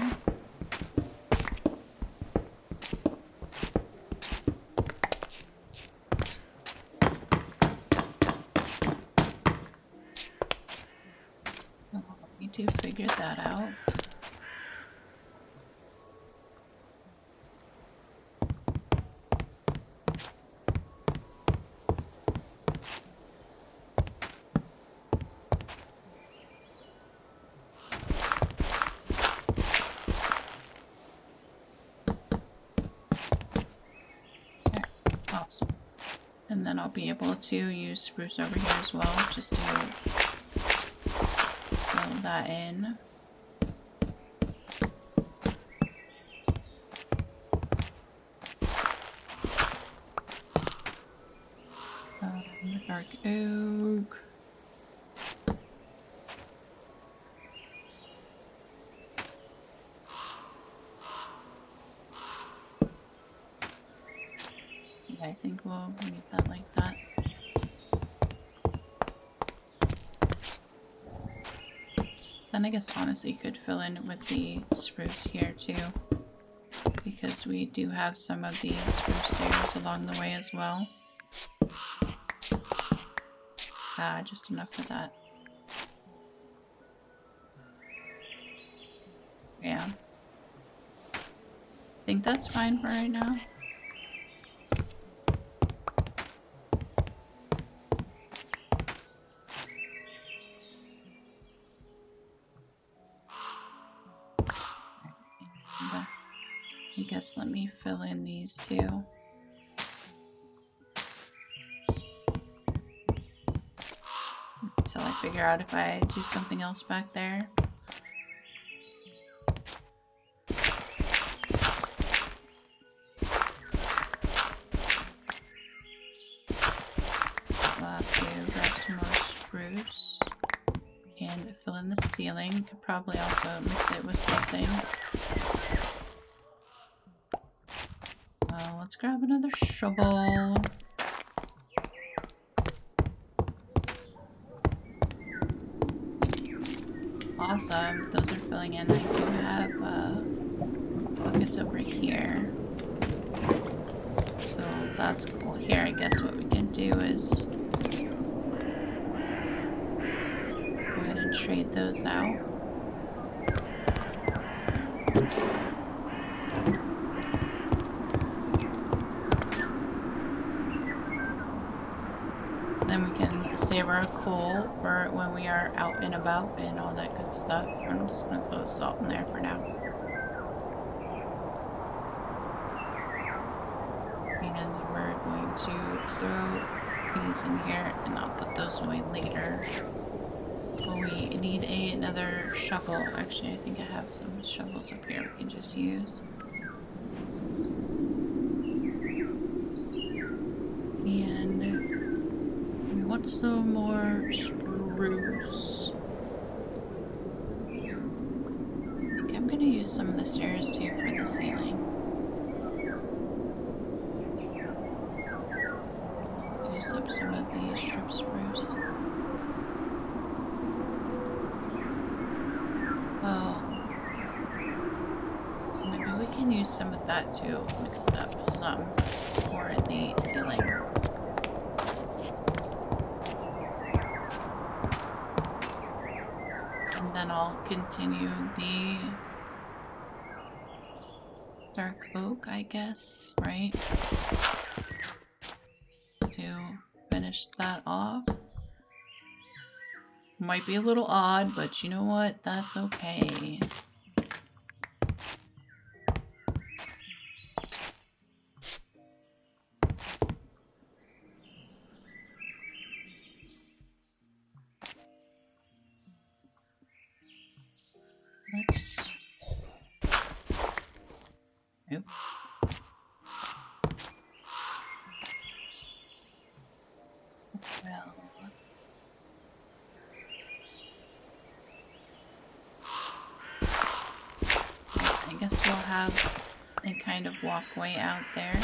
To figure that out. Okay, awesome. And then I'll be able to use spruce over here as well, just to that in. Dark oak. Yeah, I think we'll leave that like that. Then I guess honestly you could fill in with the spruce here too, because we do have some of the spruce stairs along the way as well. Just enough for that. Yeah. I think that's fine for right now. I guess let me fill in these two. Until I figure out if I do something else back there. I'll have to grab some more spruce and fill in the ceiling. Could probably also mix it with something. Let's grab another shovel. Awesome, those are filling in. I do have buckets over here. So that's cool. Here, I guess what we can do is go ahead and trade those out. Then we can save our coal for when we are out and about and all that good stuff. I'm just going to throw the salt in there for now. And we're going to throw these in here and I'll put those away later. But we need another shovel. Actually, I think I have some shovels up here we can just use. And we want some more spruce. I think I'm gonna use some of the stairs too for the ceiling. Use up some of the strip spruce. Oh, maybe we can use some of that too. Mix it up some for the ceiling. And then I'll continue the dark oak, I guess, right? To finish that off. Might be a little odd, but you know what? That's okay. Let's... Nope. Well... I guess we'll have a kind of walkway out there.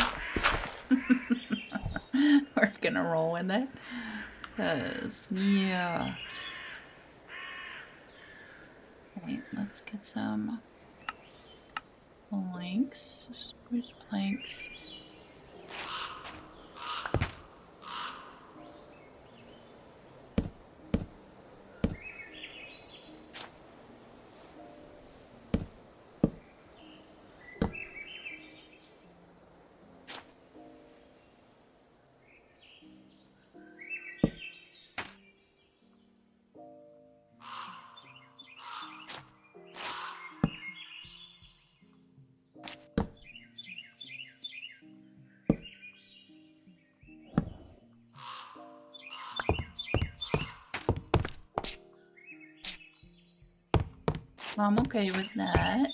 We're gonna roll with it. 'Cause, yeah. Right, let's get some planks. Spruce planks. I'm okay with that.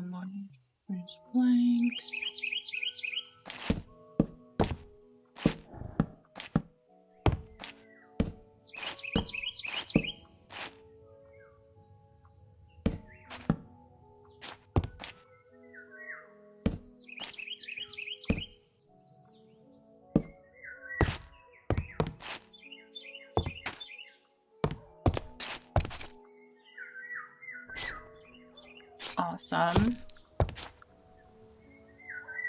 More spruce planks. Awesome.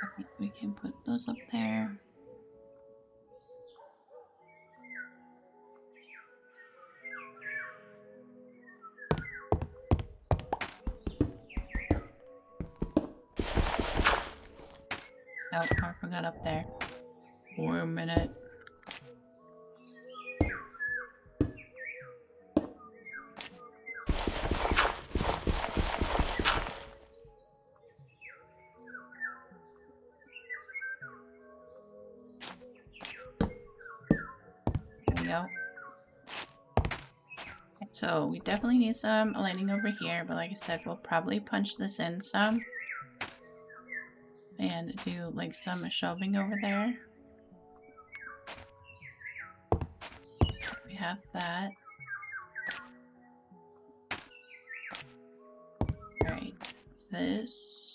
I think we can put those up there. Oh, I forgot up there. For a minute. go. So we definitely need some lighting over here, but like I said, we'll probably punch this in some and do like some shelving over there. We have that. Alright, this.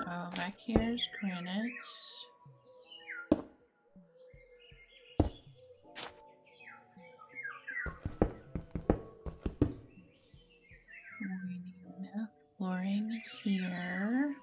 Oh, back here's granite. We need enough flooring here.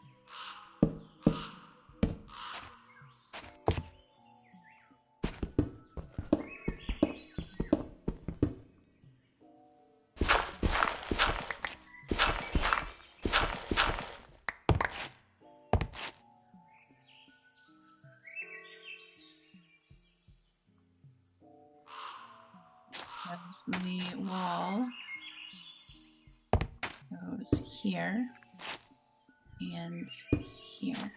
That's the wall. Goes here and here.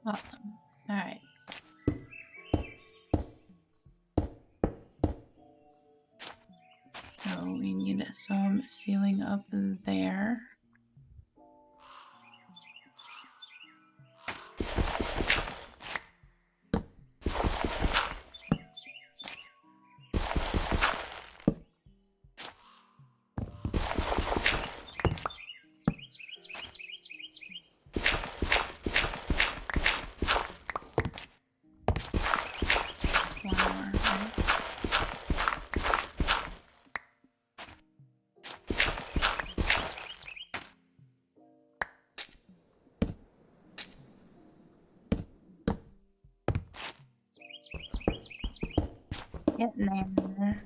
Awesome. All right. So we need some ceiling up there. Getting there.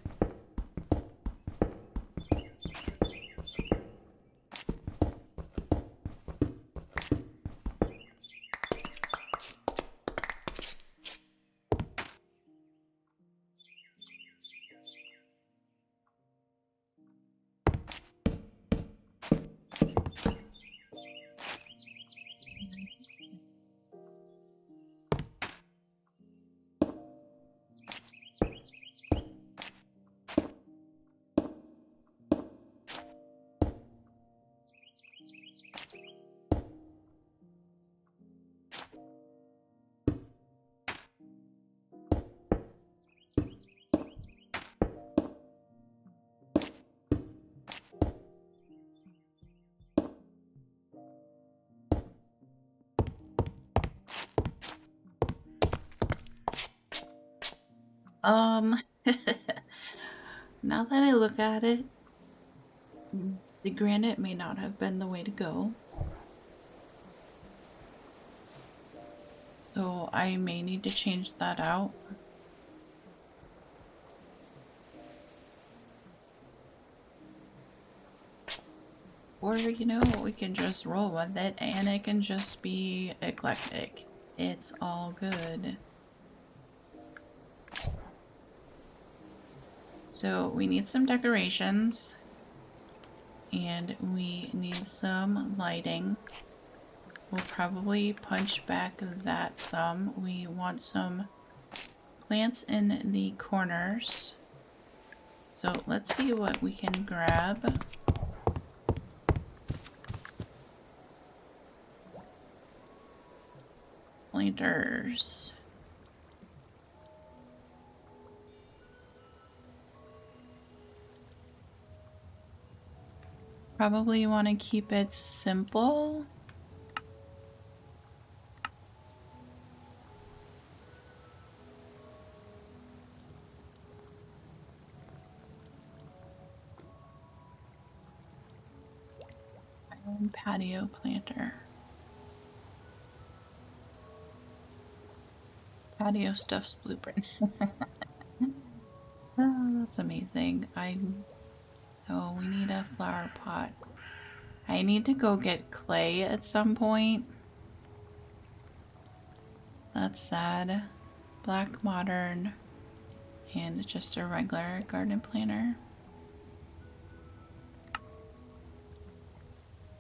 Now that I look at it, the granite may not have been the way to go. So I may need to change that out. Or, you know, we can just roll with it and it can just be eclectic. It's all good. So we need some decorations and we need some lighting. We'll probably punch back that some. We want some plants in the corners. So let's see what we can grab. Planters. Probably want to keep it simple. Island patio planter. Patio stuffs blueprint. Oh, that's amazing. Oh, we need a flower pot. I need to go get clay at some point. That's sad. Black modern and just a regular garden planter.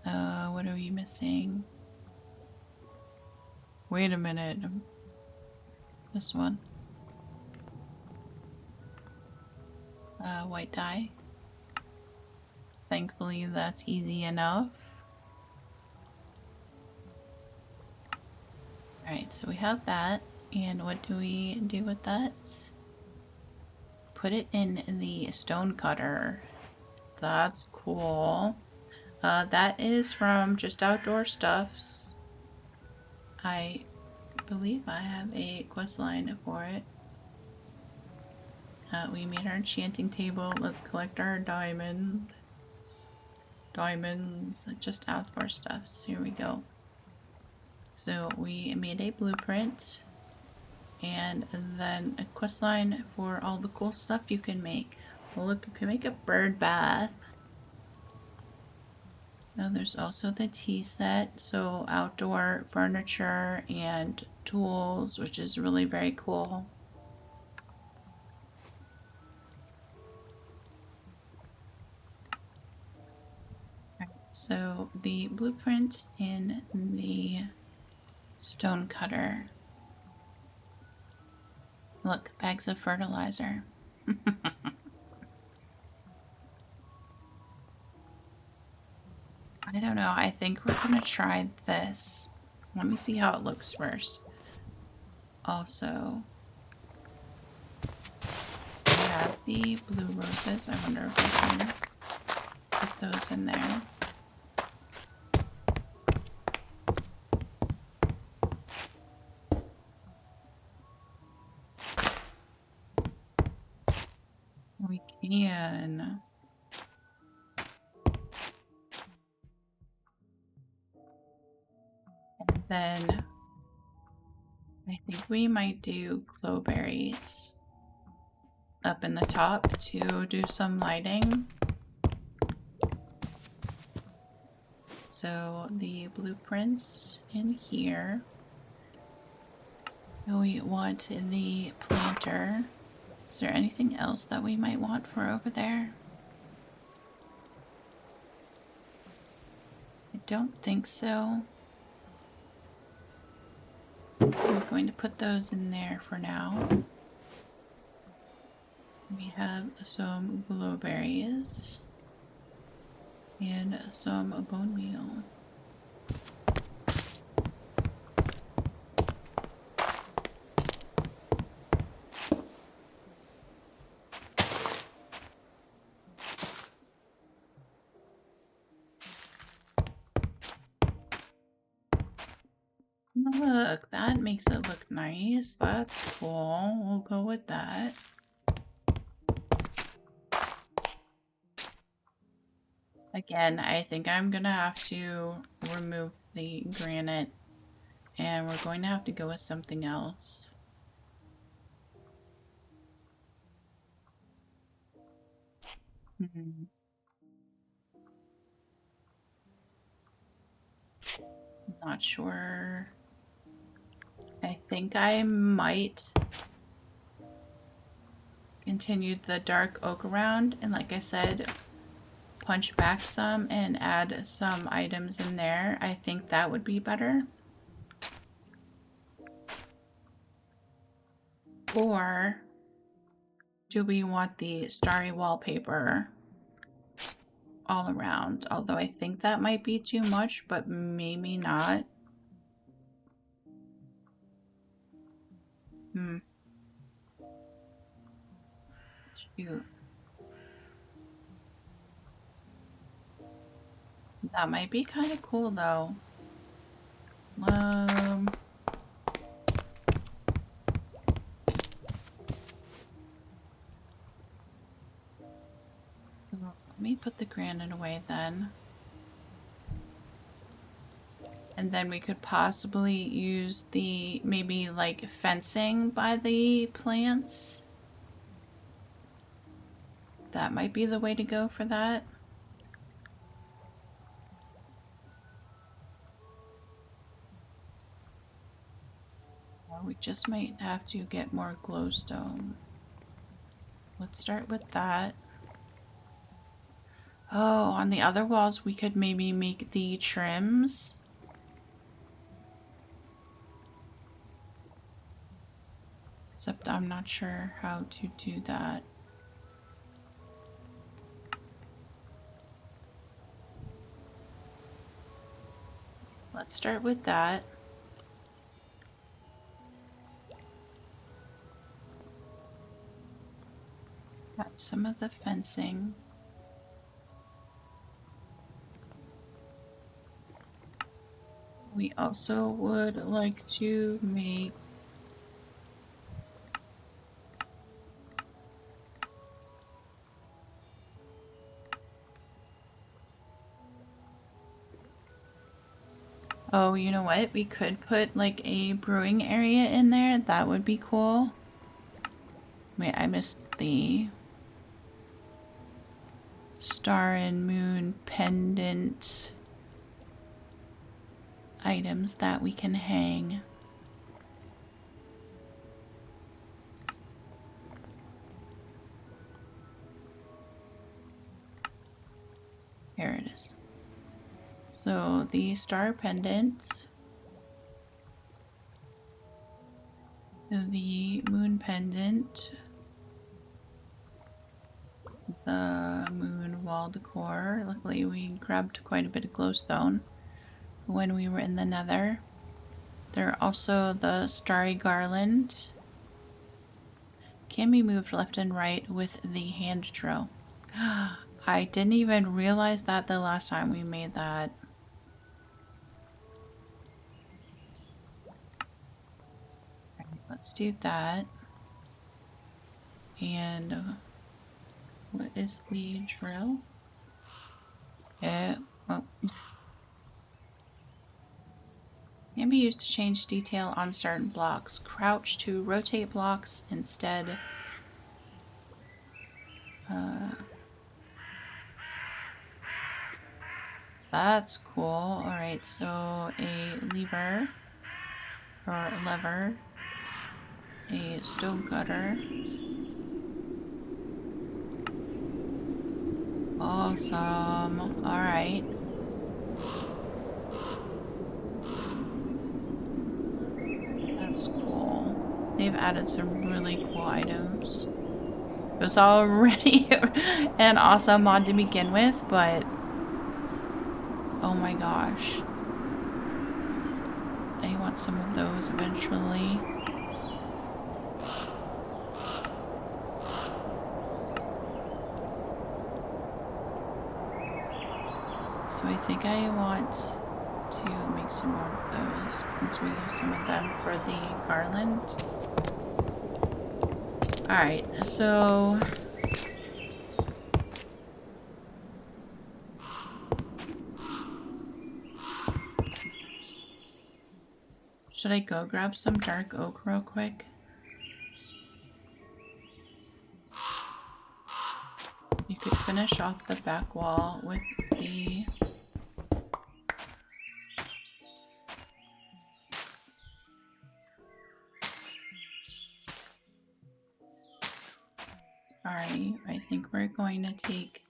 What are we missing? Wait a minute. This one. White dye. Thankfully, that's easy enough. Alright, so we have that. And what do we do with that? Put it in the stone cutter. That's cool. That is from Just Outdoor Stuffs. I believe I have a quest line for it. We made our enchanting table. Let's collect our diamonds. Diamonds, Just Outdoor Stuffs. Here we go. So we made a blueprint and then a quest line for all the cool stuff you can make. Well, look, you can make a bird bath. Now there's also the tea set, so outdoor furniture and tools, which is really very cool. So the blueprint in the stone cutter. Look, bags of fertilizer. I don't know. I think we're gonna try this. Let me see how it looks first. Also, we have the blue roses. I wonder if I can put those in there. We can. And then I think we might do glowberries up in the top to do some lighting. So the blueprints in here. We want the planter. Is there anything else that we might want for over there? I don't think so. I'm going to put those in there for now. We have some glowberries and some bone meal. Look, that makes it look nice. That's cool. We'll go with that. Again, I think I'm gonna have to remove the granite and we're going to have to go with something else. Not sure. I think I might continue the dark oak around and, like I said, punch back some and add some items in there. I think that would be better. Or do we want the starry wallpaper all around? Although I think that might be too much, but maybe not. Shoot. That might be kind of cool though. Let me put the granite away then. And then we could possibly use the, maybe like fencing by the plants. That might be the way to go for that. Or we just might have to get more glowstone. Let's start with that. Oh, on the other walls we could maybe make the trims. Except I'm not sure how to do that. Let's start with that. Got some of the fencing. We also would like to make oh, you know what? We could put like a brewing area in there. That would be cool. Wait, I missed the star and moon pendant items that we can hang. Here it is. So the star pendant, the moon pendant, the moon wall decor. Luckily we grabbed quite a bit of glowstone when we were in the nether. There are also the starry garland. Can be moved left and right with the hand drill. I didn't even realize that the last time we made that. Right, let's do that. And what is the drill? Well, can be used to change detail on certain blocks. Crouch to rotate blocks instead. That's cool. Alright, so a lever, or lever, a stone cutter. Awesome. Alright. That's cool. They've added some really cool items. It was already an awesome mod to begin with, but oh my gosh. I want some of those eventually. So I think I want to make some more of those since we use some of them for the garland. Alright, so should I go grab some dark oak real quick? You could finish off the back wall with the Alright, I think we're going to take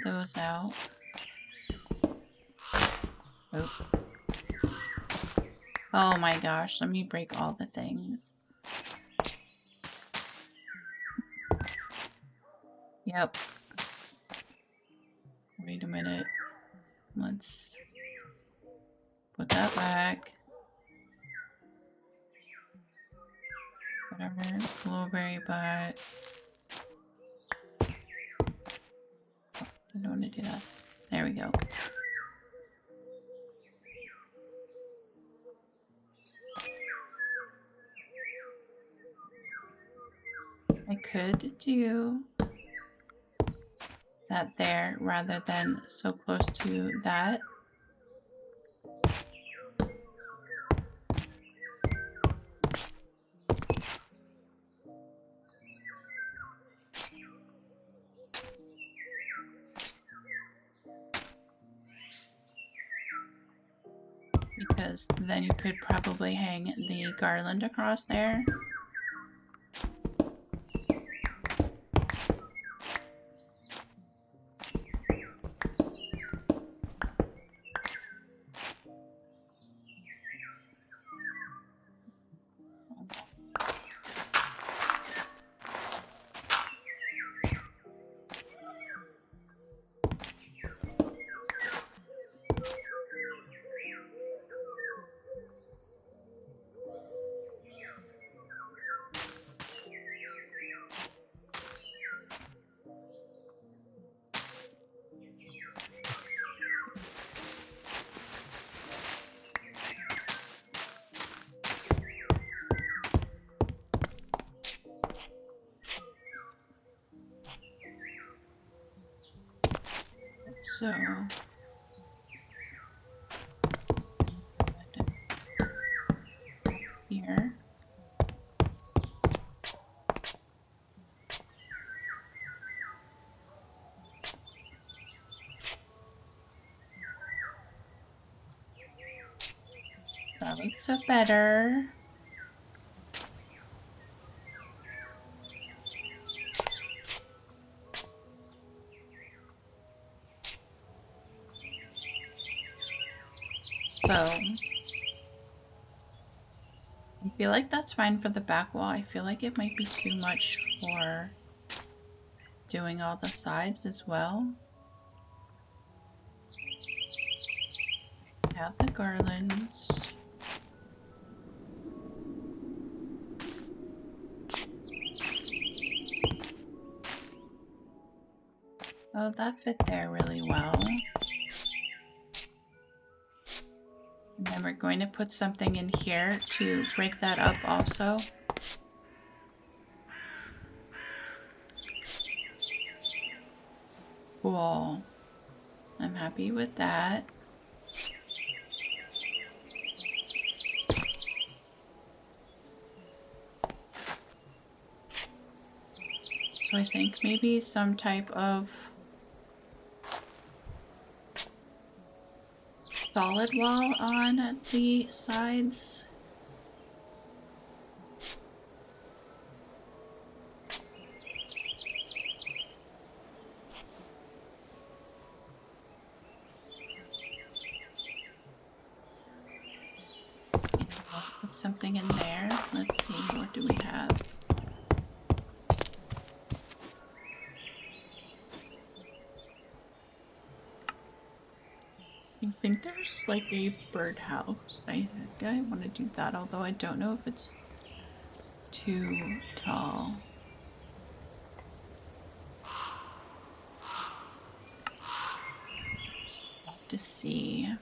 those out. Oh. Oh my gosh, let me break all the things. Yep. Wait a minute. Let's put that back. Whatever. Blueberry butt. Oh, I don't want to do that. There we we go. I could do that there rather than so close to that. Because then you could probably hang the garland across there. So here. That looks so better. So I feel like that's fine for the back wall. I feel like it might be too much for doing all the sides as well. Have the garlands. Oh, that fit there really well. And then we're going to put something in here to break that up also. Cool. I'm happy with that. So I think maybe some type of solid wall on the sides. I'll put something in there. Let's see, what do we have? I think there's like a birdhouse. I think I want to do that, although I don't know if it's too tall. I'll have to see.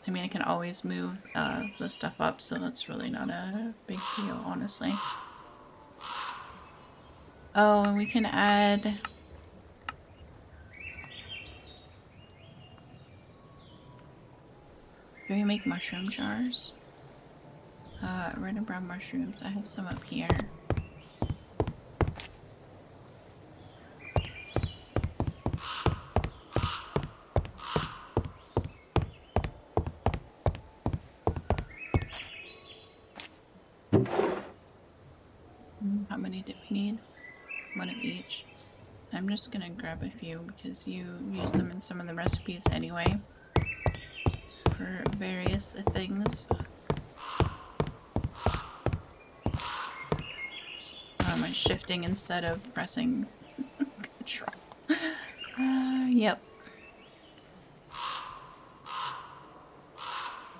I mean, I can always move the stuff up, so that's really not a big deal, honestly. Oh, and we can add... Do we make mushroom jars? Red and brown mushrooms. I have some up here. How many do we need? One of each. I'm just gonna grab a few because you use them in some of the recipes anyway. For various things. I'm shifting instead of pressing control. Yep.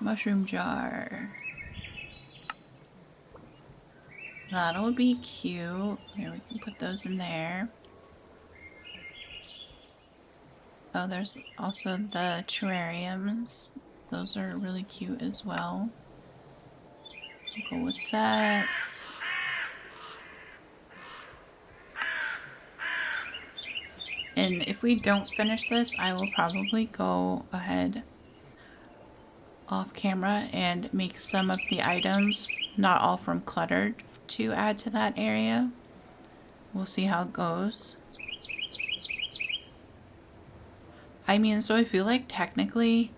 Mushroom jar. That'll be cute. Here, we can put those in there. Oh, there's also the terrariums. Those are really cute as well. I'll go with that. And if we don't finish this, I will probably go ahead off camera and make some of the items, not all from cluttered, to add to that area. We'll see how it goes. I mean, so I feel like technically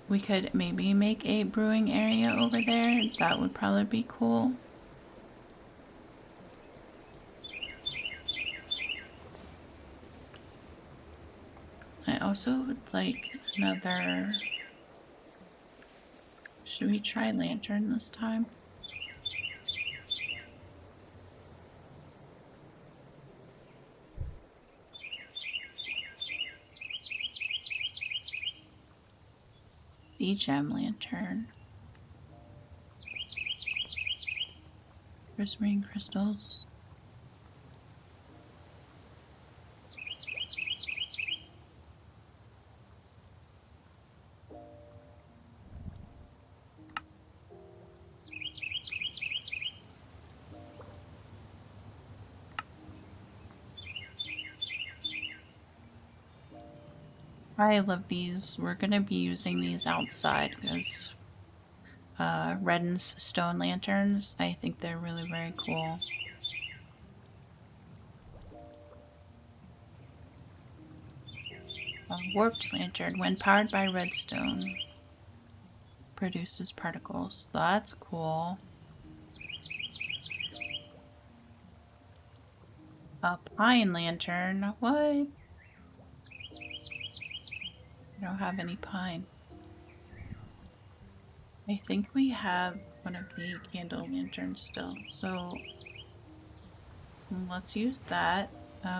we could maybe make a brewing area over there. That would probably be cool. I also would like another... Should we try lantern this time? Sea gem lantern. Prismarine crystals. I love these. We're gonna be using these outside because Redden's stone lanterns, I think they're really very cool. A warped lantern, when powered by redstone, produces particles. That's cool. A pine lantern. What? I don't have any pine. I think we have one of the candle lanterns still, so let's use that.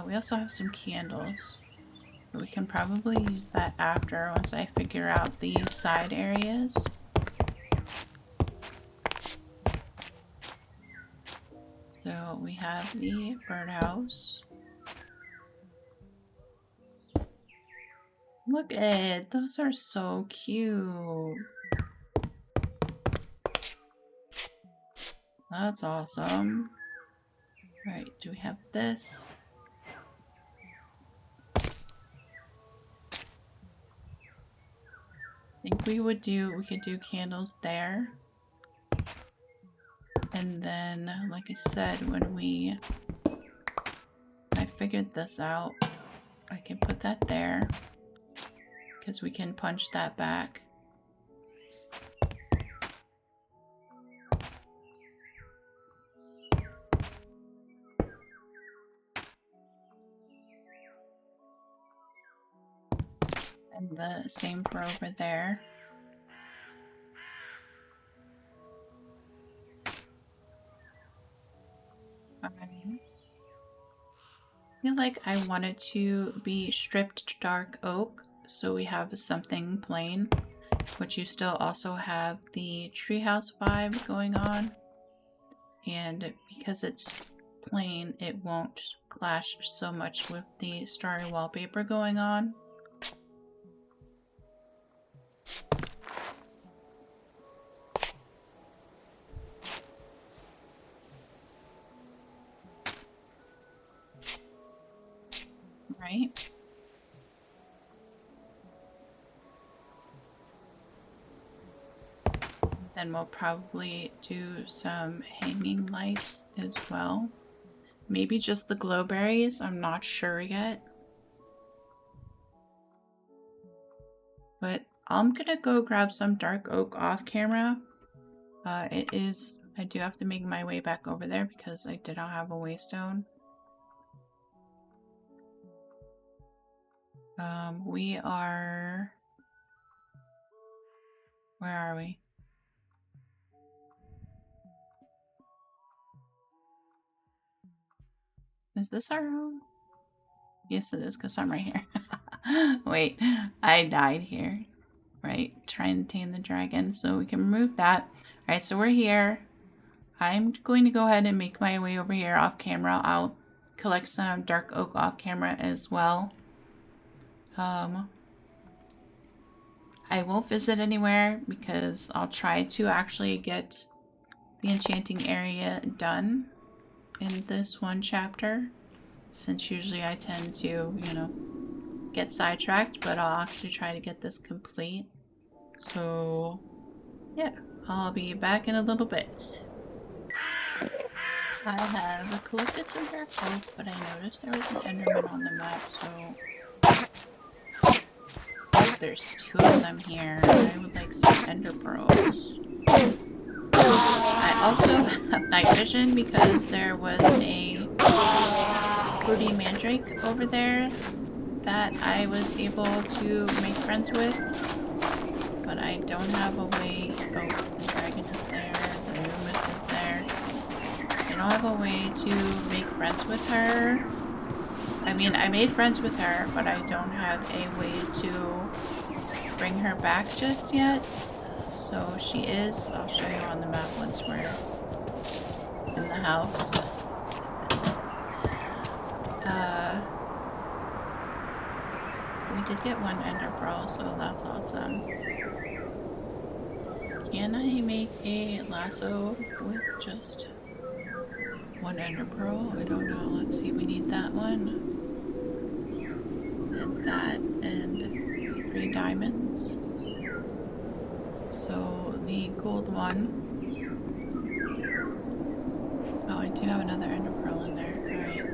We also have some candles. But we can probably use that after, once I figure out the side areas. So we have the birdhouse. Look at it, those are so cute. That's awesome. Alright, do we have this? I think we could do candles there. And then, like I said, when I figured this out, I can put that there. Because we can punch that back. And the same for over there. I feel like I wanted to be stripped dark oak, so we have something plain, but you still also have the treehouse vibe going on. And because it's plain, it won't clash so much with the starry wallpaper going on. Right? Then we'll probably do some hanging lights as well. Maybe just the glowberries, I'm not sure yet. But I'm gonna go grab some dark oak off camera. I do have to make my way back over there because I did not have a waystone. We are... Where are we? Is this our home? Yes, it is, because I'm right here. Wait, I died here. Right, trying to tame the dragon, so we can remove that. Alright, so we're here. I'm going to go ahead and make my way over here off camera. I'll collect some dark oak off camera as well. I won't visit anywhere because I'll try to actually get the enchanting area done in this one chapter, since usually I tend to, you know, get sidetracked, but I'll actually try to get this complete. So, yeah, I'll be back in a little bit. I have collected some dark oak, but I noticed there was an enderman on the map, so... Oh, there's 2 of them here. I would like some ender pearls. I also have night vision because there was a fruity mandrake over there that I was able to make friends with, but I don't have a way. Oh, the dragon is there, the Loomis is there. I don't have a way to make friends with her. I mean, I made friends with her, but I don't have a way to bring her back just yet. So she is, I'll show you on the map once we're in the house. We did get 1 ender pearl, so that's awesome. Can I make a lasso with just 1 ender pearl? I don't know. Let's see, we need that one. And that, and 3 diamonds. So the gold one. Oh, I do have another ender pearl in there. Alright.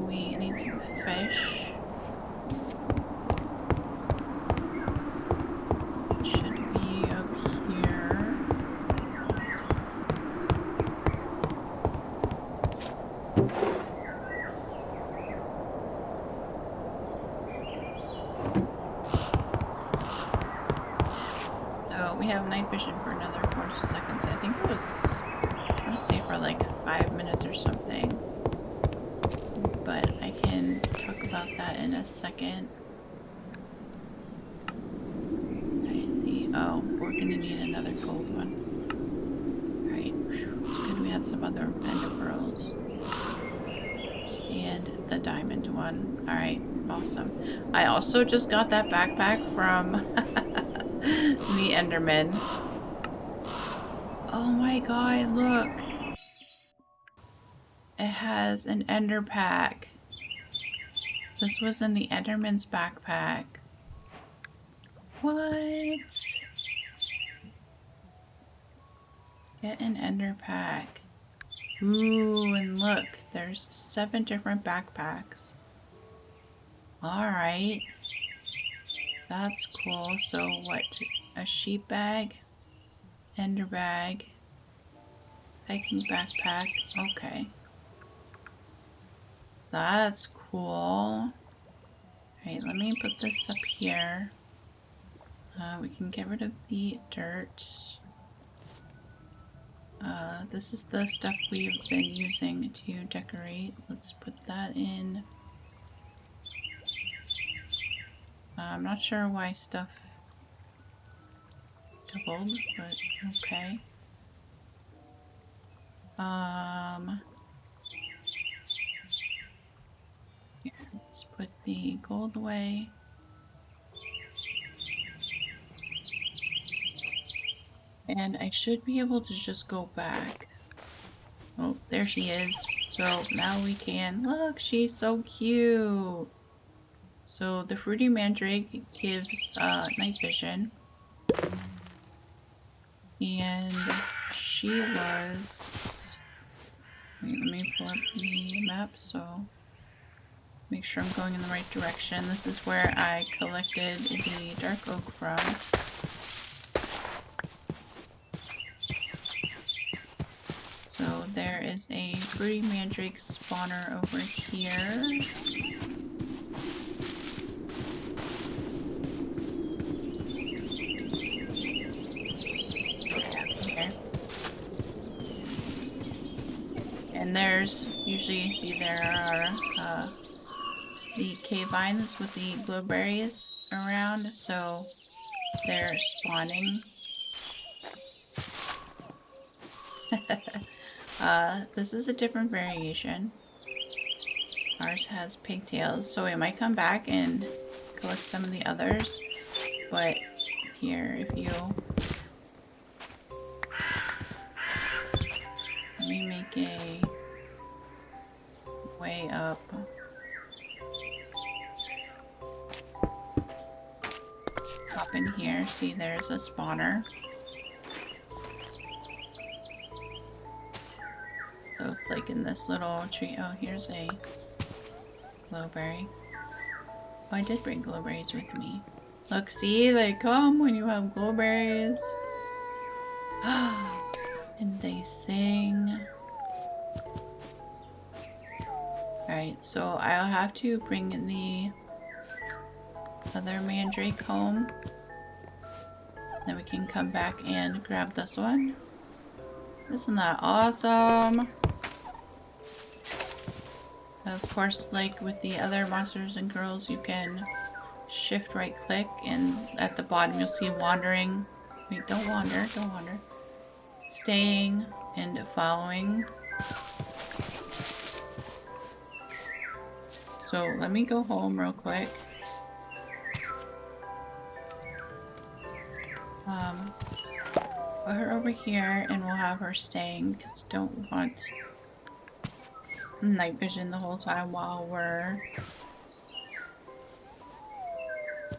We need some fish. It should be up here. Oh, we have night vision for another 40 seconds. I think it was, I want to say for like 5 minutes or something. But I can talk about that in a second. Oh, we're gonna need another gold one. Alright, it's good we had some other ender pearls. And the diamond one. Alright, awesome. I also just got that backpack from the Enderman. Oh my god, look! It has an ender pack. This was in the Enderman's backpack. What? Get an ender pack. Ooh, and look, there's 7 different backpacks. Alright. That's cool. So what? A sheep bag? Ender bag? Hiking backpack? Okay. That's cool. Alright, let me put this up here. We can get rid of the dirt. This is the stuff we've been using to decorate. Let's put that in. I'm not sure why stuff doubled, but okay. Here, let's put the gold away. And I should be able to just go back. Oh, there she is. So now we can... Look, she's so cute. So the fruity mandrake gives night vision. And she was... Wait, let me pull up the map so... Make sure I'm going in the right direction. This is where I collected the dark oak from. So there is a fruity mandrake spawner over here. Okay. And there's usually, you see there are the cave vines with the glowberries around, so they're spawning. This is a different variation. Ours has pigtails, so we might come back and collect some of the others. But here, if you... Let me make a way up. Up in here, see there's a spawner. So it's like in this little tree. Oh, here's a glowberry. Oh, I did bring glowberries with me. Look, see, they come when you have glowberries. And they sing. Alright, so I'll have to bring the other mandrake home. Then we can come back and grab this one. Isn't that awesome? Of course, like with the other monsters and girls, you can shift right click and at the bottom you'll see wandering. Wait, don't wander, don't wander. Staying and following. So let me go home real quick. Put her over here and we'll have her staying because I don't want night vision the whole time while we're...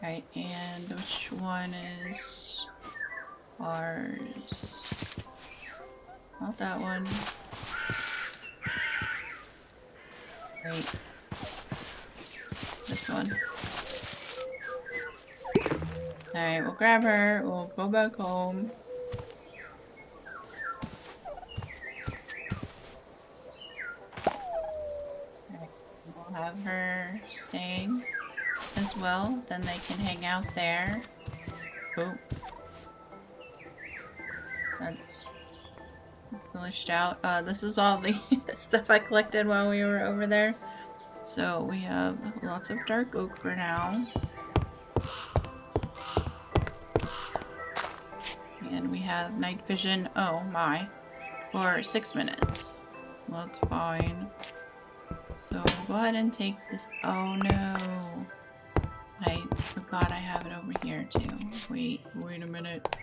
Right, and which one is ours? Not that one. Wait. This one. Alright, we'll grab her, we'll go back home. Alright, we'll have her staying as well, then they can hang out there. Oh. That's glitched out. This is all the stuff I collected while we were over there. So we have lots of dark oak for now. And we have night vision, oh my, for 6 minutes. Well, that's fine. So we'll go ahead and take this. Oh no. I forgot I have it over here too. Wait a minute.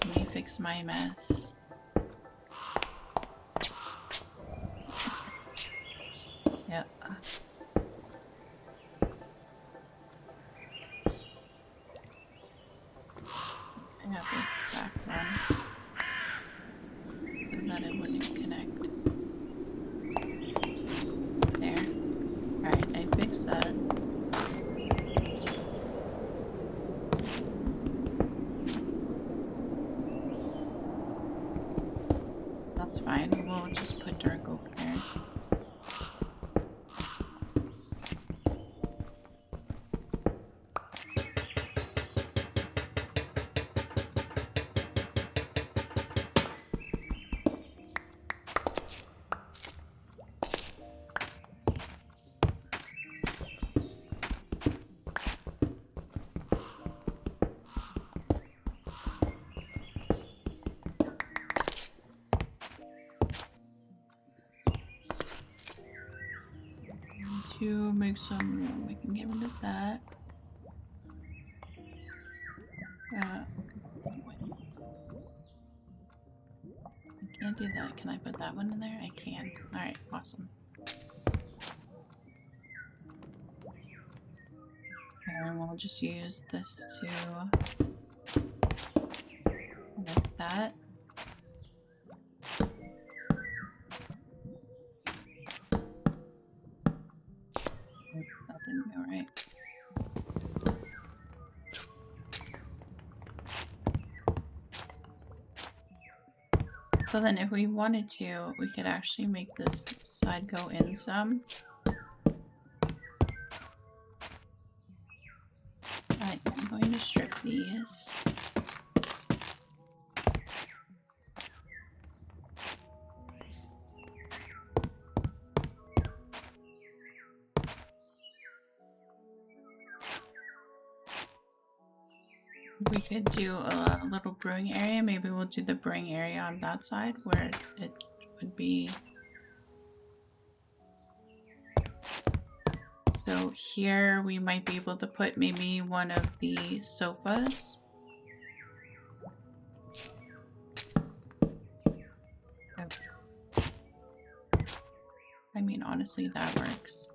Let me fix my mess. Yep. I have this back then. So that it wouldn't connect. There. Alright, I fixed that. That's fine. We'll just put dark oak there. To make some room, we can get rid of that. I can't do that. Can I put that one in there? I can. Alright, awesome. And we'll just use this to connect that. That didn't go right. So then if we wanted to, we could actually make this side go in some. Alright, I'm going to strip these. We could do a little brewing area. Maybe we'll do the brewing area on that side where it would be So here we might be able to put maybe one of the sofas. I mean, honestly, that works.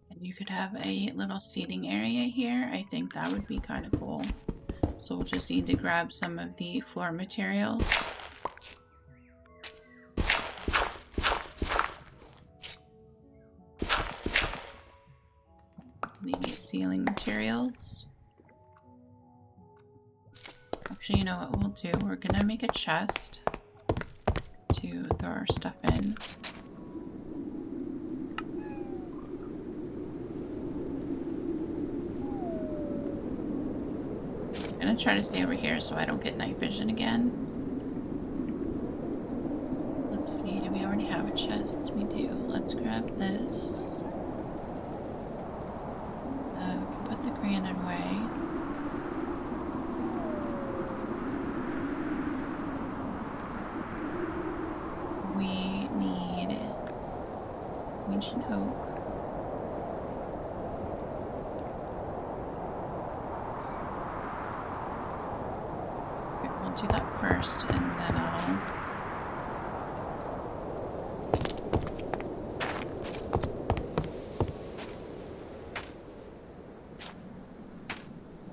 And you could have a little seating area here. I think that would be kind of cool. So we'll just need to grab some of the floor materials. The ceiling materials. Actually, you know what we'll do? We're gonna make a chest to throw our stuff in. I'm gonna try to stay over here so I don't get night vision again. Let's see, do we already have a chest? We do. Let's grab this. We can put the granite away. We need ancient oak. Okay, we'll do that first, and then I'll...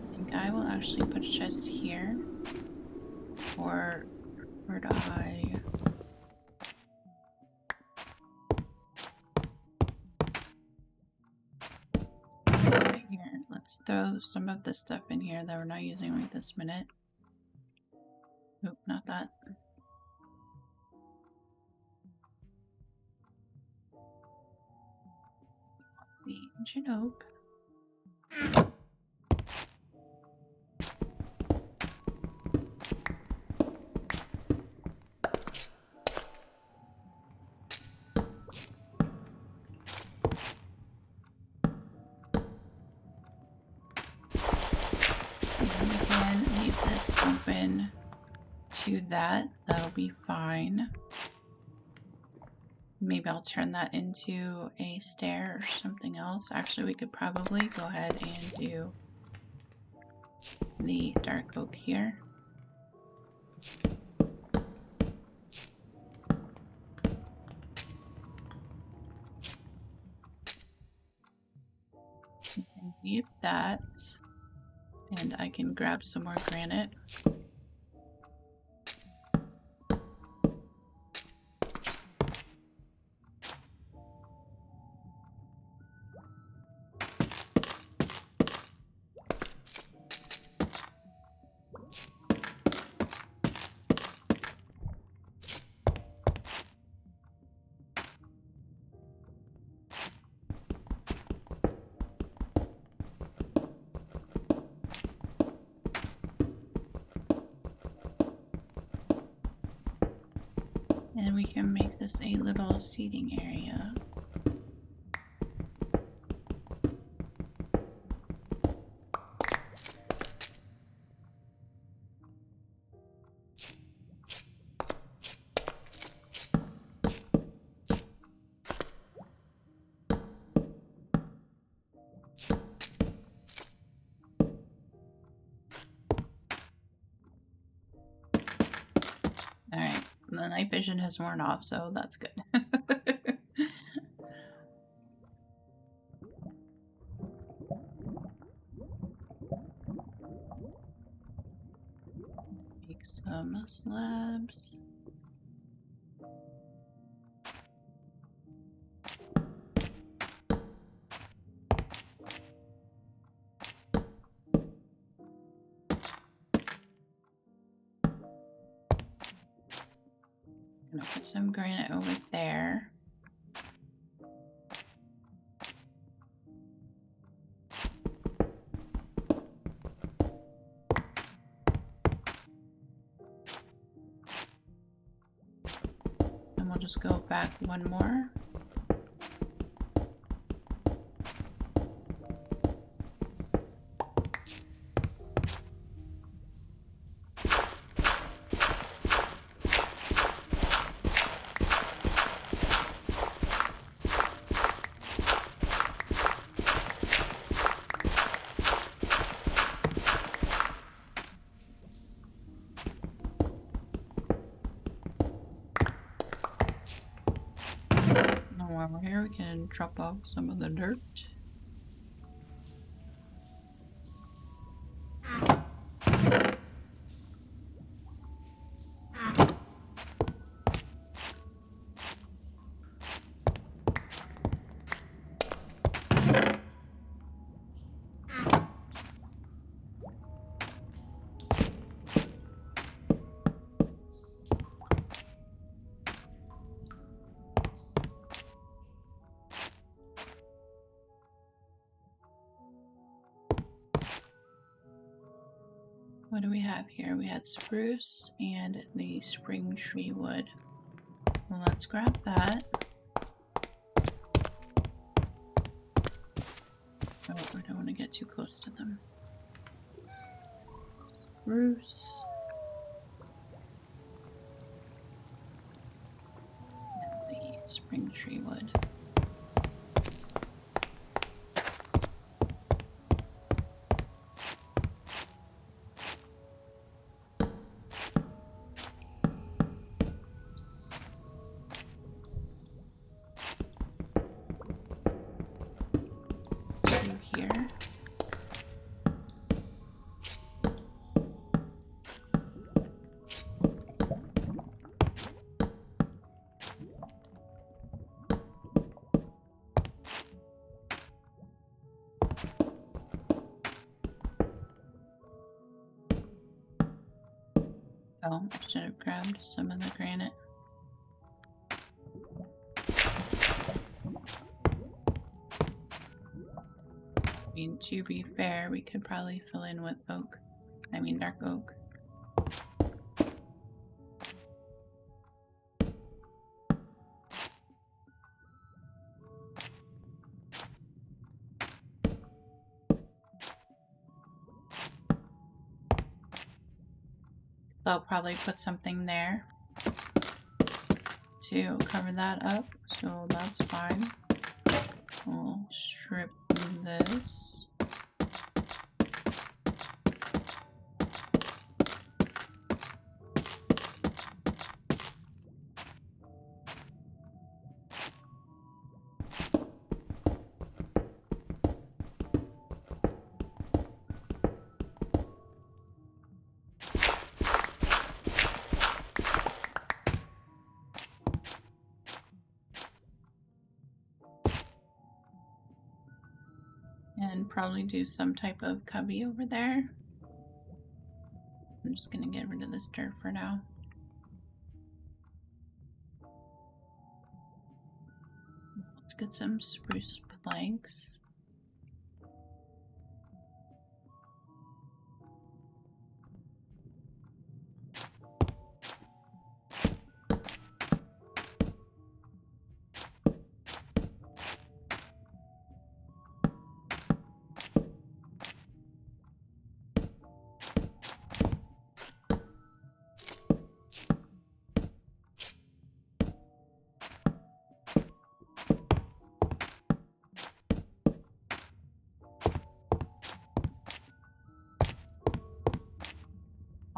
I think I will actually put a chest here. Or where do I... Let's throw some of this stuff in here that we're not using right this minute. Nope, not that. The ancient oak. Open to that. That'll be fine. Maybe I'll turn that into a stair or something else. Actually, we could probably go ahead and do the dark oak here. We can leave that. And I can grab some more granite. And we can make this a little seating area. Alright, the night vision has worn off, so that's good. Make some slabs. I'm gonna put some granite over there. And we'll just go back one more. while we're here, we can drop off some of the dirt. What do we have here? We had spruce and the spring tree wood. Well, let's grab that. Oh, I don't want to get too close to them. Spruce. And the spring tree wood. Here. Oh, I should have grabbed some of the granite. I mean, to be fair, we could probably fill in with oak. I mean, dark oak. So I'll probably put something there to cover that up, so that's fine. We'll strip this. And probably do some type of cubby over there. I'm just gonna get rid of this dirt for now. Let's get some spruce planks.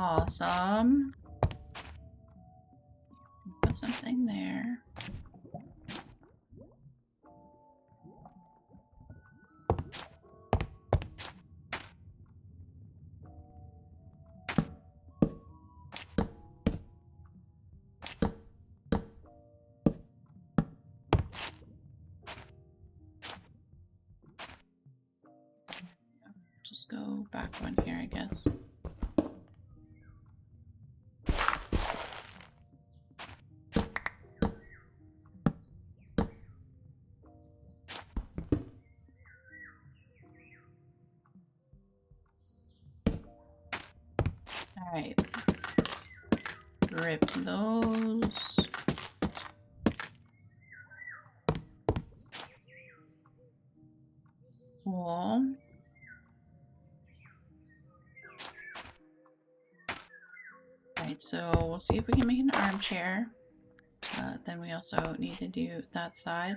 Awesome. Put something there. Just go back one here, I guess. Alright. Rip those. Cool. Alright, so we'll see if we can make an armchair. Then we also need to do that side.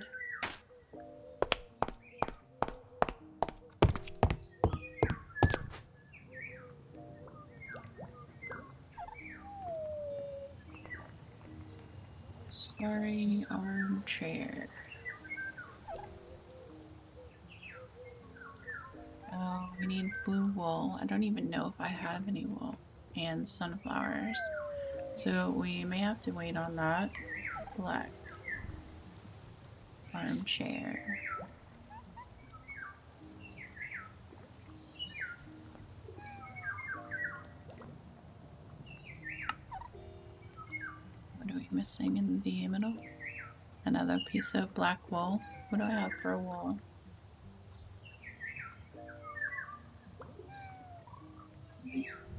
Sorry, armchair. Oh, we need blue wool. I don't even know if I have any wool. And sunflowers. So we may have to wait on that. Black armchair. What are we missing in the middle? Another piece of black wool. What do I have for wool?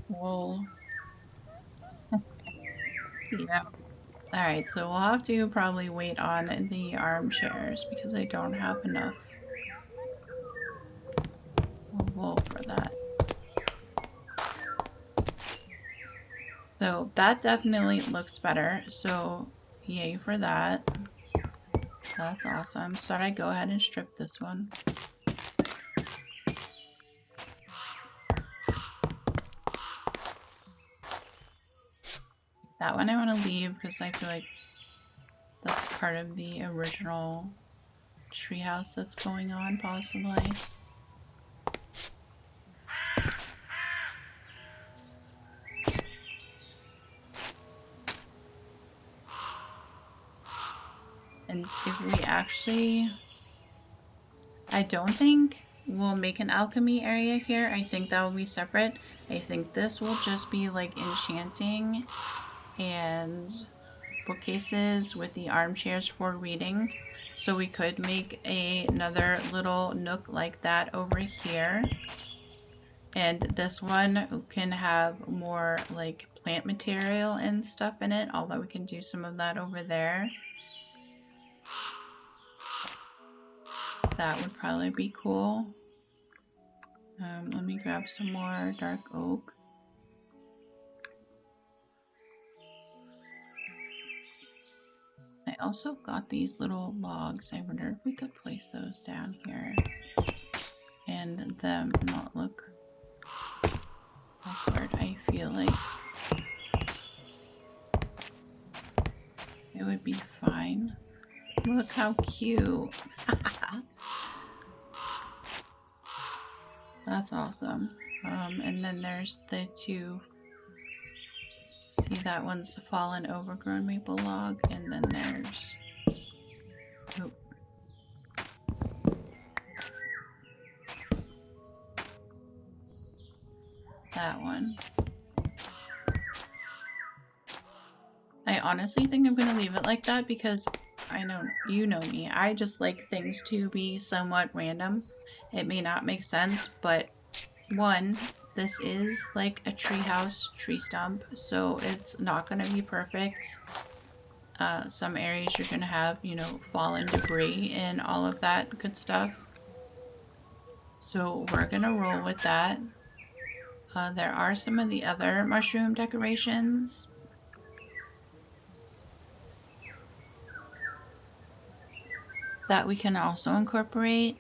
Wool. Yeah. Alright, so we'll have to probably wait on the armchairs because I don't have enough wool for that. So that definitely looks better. So yay for that. That's awesome. So I go ahead and strip this one. That one I want to leave because I feel like that's part of the original treehouse that's going on, possibly. And if we actually... I don't think we'll make an alchemy area here. I think that will be separate. I think this will just be like enchanting and bookcases with the armchairs for reading. So we could make another little nook like that over here. And this one can have more like plant material and stuff in it, although we can do some of that over there. That would probably be cool. Let me grab some more dark oak. I also got these little logs. I wonder if we could place those down here and them not look awkward. I feel like it would be fine. Look how cute. That's awesome. And then there's the two. See, that one's a fallen overgrown maple log, and then there's... Oh. That one. I honestly think I'm gonna leave it like that because I know, you know me, I just like things to be somewhat random. It may not make sense, but one, this is like a treehouse tree stump, so it's not gonna be perfect. Some areas you're gonna have, you know, fallen debris and all of that good stuff. So we're gonna roll with that. There are some of the other mushroom decorations. That we can also incorporate.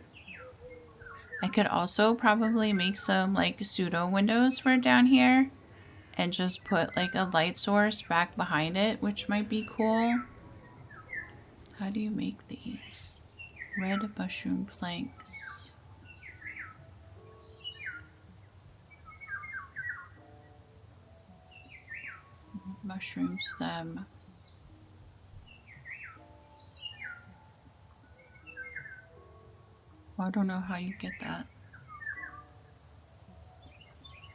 I could also probably make some like pseudo windows for down here and just put like a light source back behind it, which might be cool. How do you make these? Red mushroom planks. Mushroom stem. I don't know how you get that.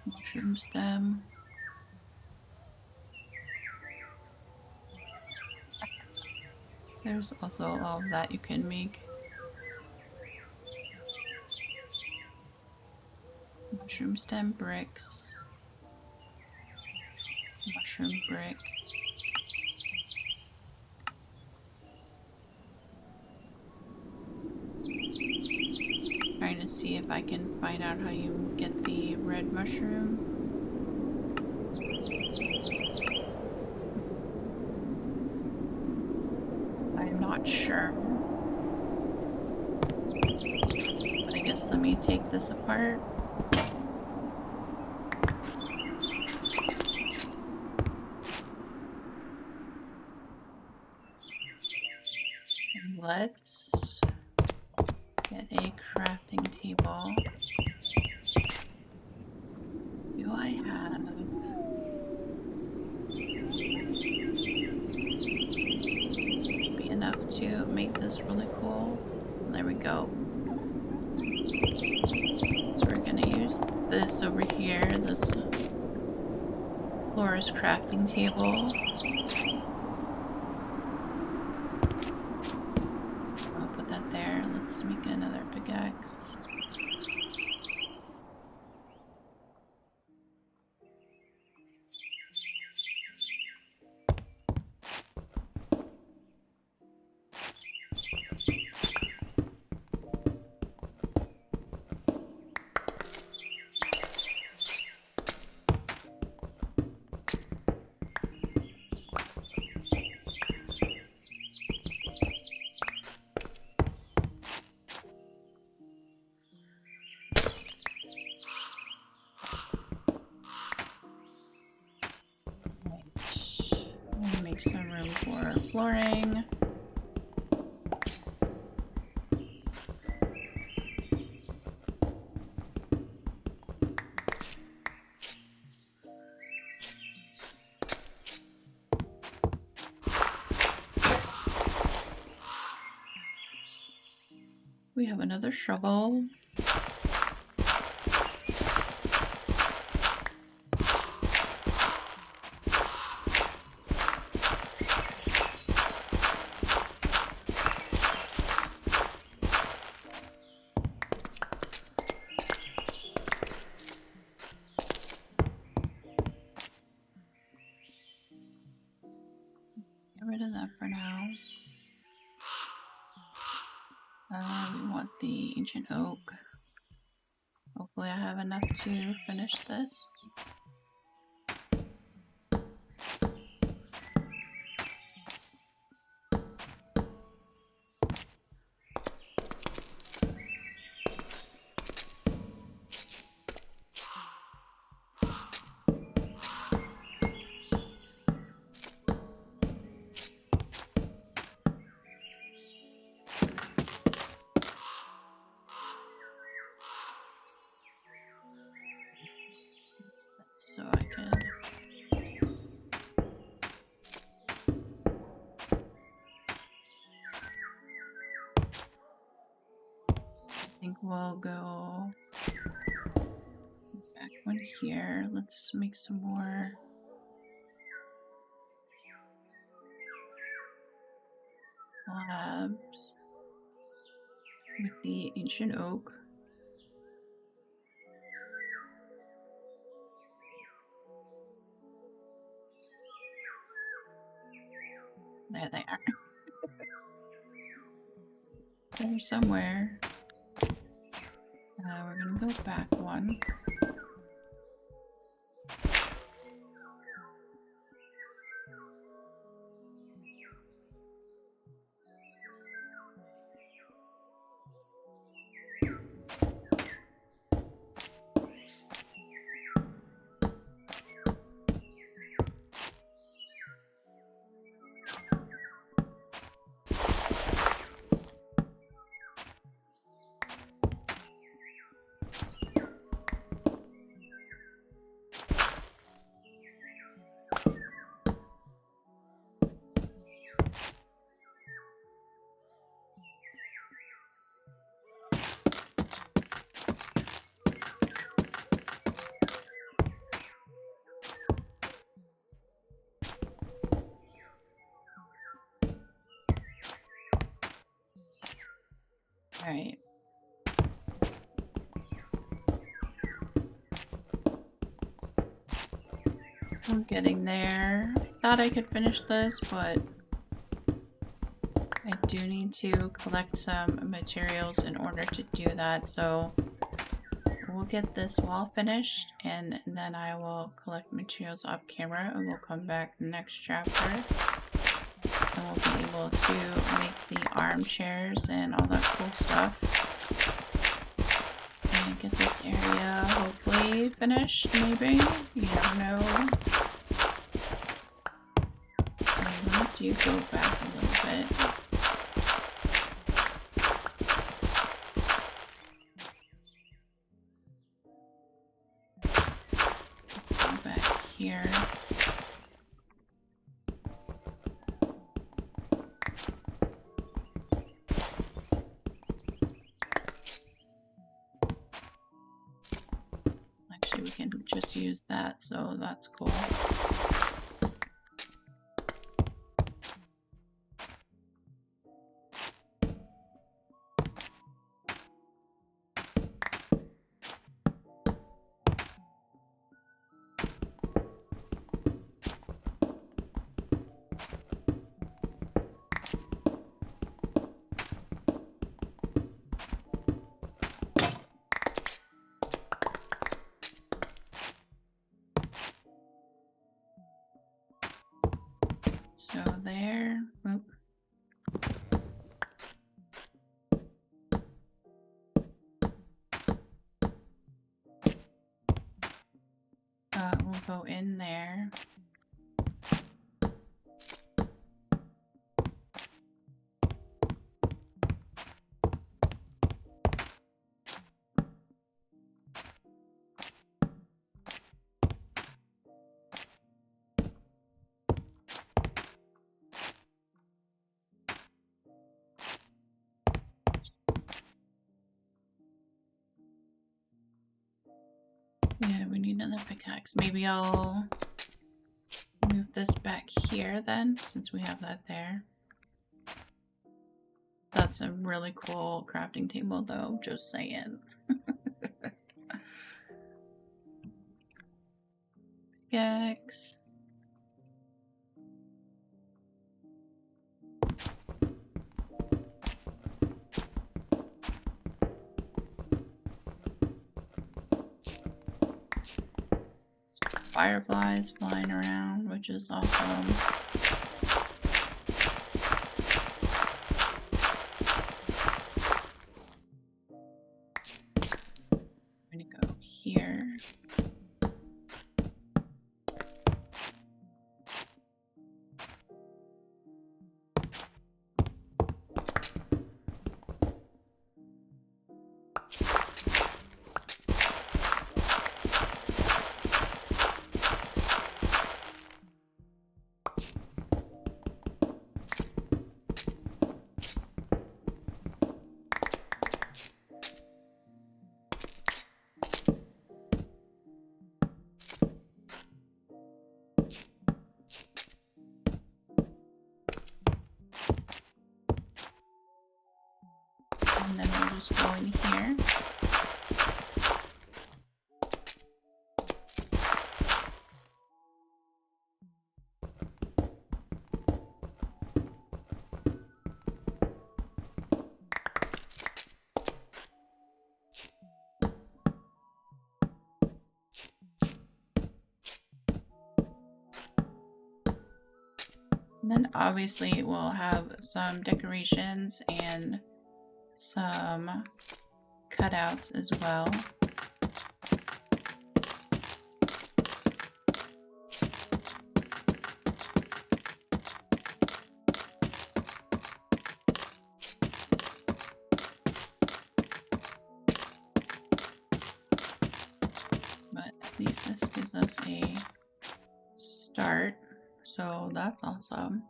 Mushroom stem. There's also all of that you can make. Mushroom stem bricks. Mushroom brick. Trying to see if I can find out how you get the red mushroom. I'm not sure. But I guess let me take this apart. And let's get a crafting table. I have? Be enough to make this really cool. There we go. So we're gonna use this over here, this florist crafting table. I'll put that there. Let's make another pickaxe. Make some room for flooring. We have another shovel. Get rid of that for now. We want the ancient oak. Hopefully I have enough to finish this. So I can I think we'll go back one here. Let's make some more slabs with the ancient oak. There they are. They're somewhere. We're gonna go back one. All right. I'm getting there. Thought I could finish this, but I do need to collect some materials in order to do that. So we'll get this wall finished and then I will collect materials off camera and we'll come back next chapter. And we'll be able to make the armchairs and all that cool stuff. And get this area hopefully finished, maybe. You never know. So I'm going to go back a little bit. can just use that, so that's cool. So there. Oop. We'll go in there. Yeah, we need another pickaxe. Maybe I'll move this back here then, since we have that there. That's a really cool crafting table though, just saying. Pickaxe. Fireflies flying around, which is awesome. I'm gonna go here. And then we'll just go in here. And then obviously we'll have some decorations and some cutouts as well. But at least this gives us a start, so that's awesome.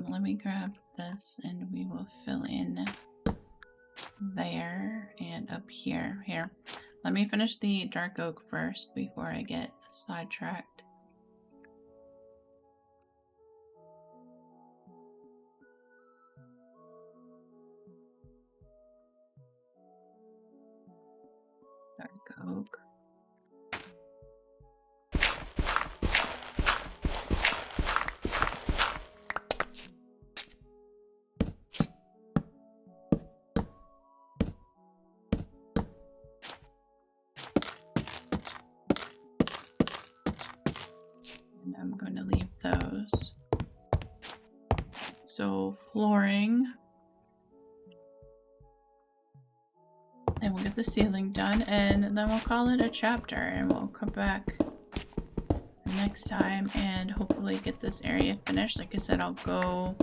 Let me grab this and we will fill in there and up here. Here, let me finish the dark oak first before I get sidetracked. Dark oak. And I'm going to leave those. So flooring. And we'll get the ceiling done and then we'll call it a chapter and we'll come back next time and hopefully get this area finished. Like I said, I'll go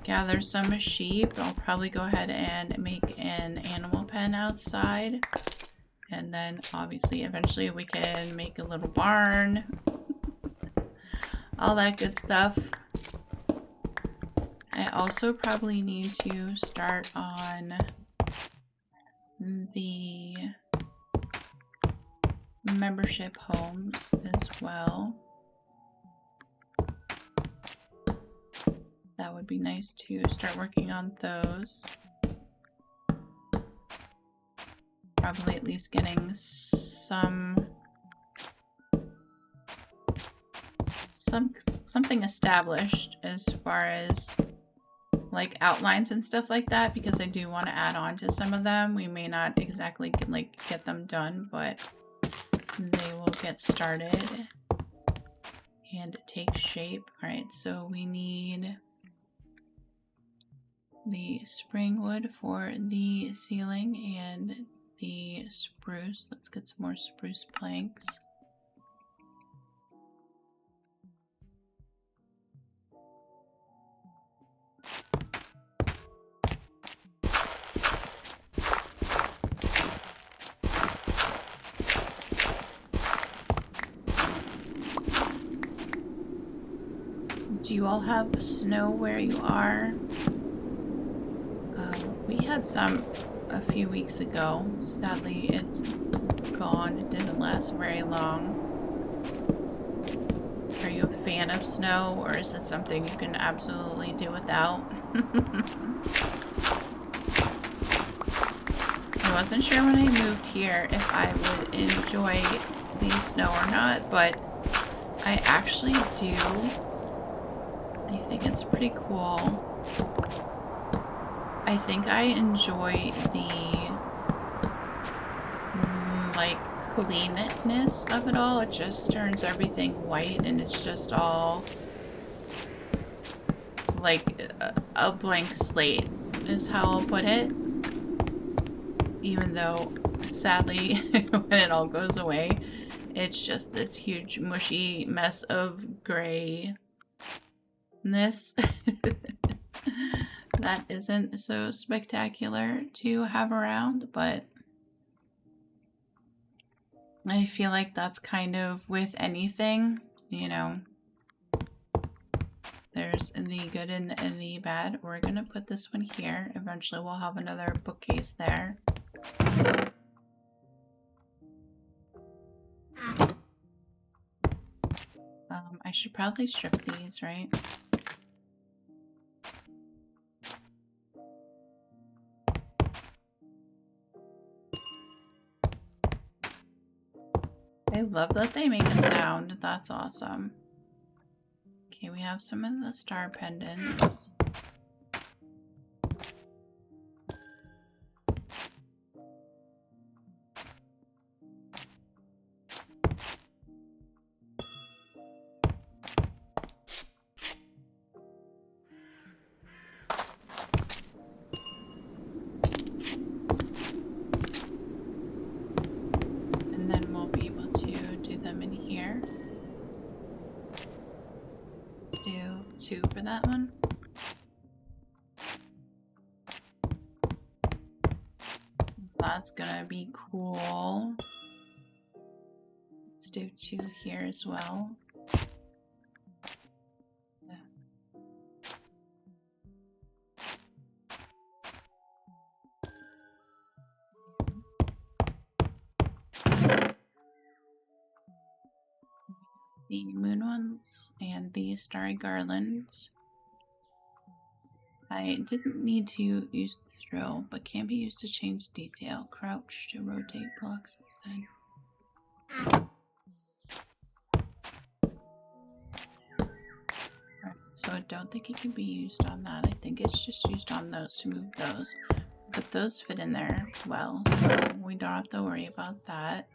gather some sheep. I'll probably go ahead and make an animal pen outside. And then obviously eventually we can make a little barn. All that good stuff. I also probably need to start on the membership homes as well. That would be nice to start working on those. Probably at least getting something established as far as like outlines and stuff like that, because I do want to add on to some of them. We may not exactly get them done, but they will get started and take shape. All right, so we need the spring wood for the ceiling and the spruce. Let's get some more spruce planks. Do you all have snow where you are? We had some a few weeks ago. Sadly, it's gone. It didn't last very long. Are you a fan of snow, or is it something you can absolutely do without? I wasn't sure when I moved here if I would enjoy the snow or not, but I actually do. I think it's pretty cool. I think I enjoy the like cleanness of it all. It just turns everything white and it's just all like a blank slate is how I'll put it. Even though sadly when it all goes away, it's just this huge mushy mess of grayness. That isn't so spectacular to have around, but I feel like that's kind of with anything, you know. There's the good and the bad. We're gonna put this one here. Eventually we'll have another bookcase there. I should probably strip these, right? I love that they make a sound. That's awesome. Okay, we have some of the star pendants. For that one. That's gonna be cool. Let's do 2 here as well. The moon ones and the starry garlands. I didn't need to use the drill, but can be used to change detail. Crouch to rotate blocks instead. Right, so I don't think it can be used on that. I think it's just used on those to move those. But those fit in there well, so we don't have to worry about that.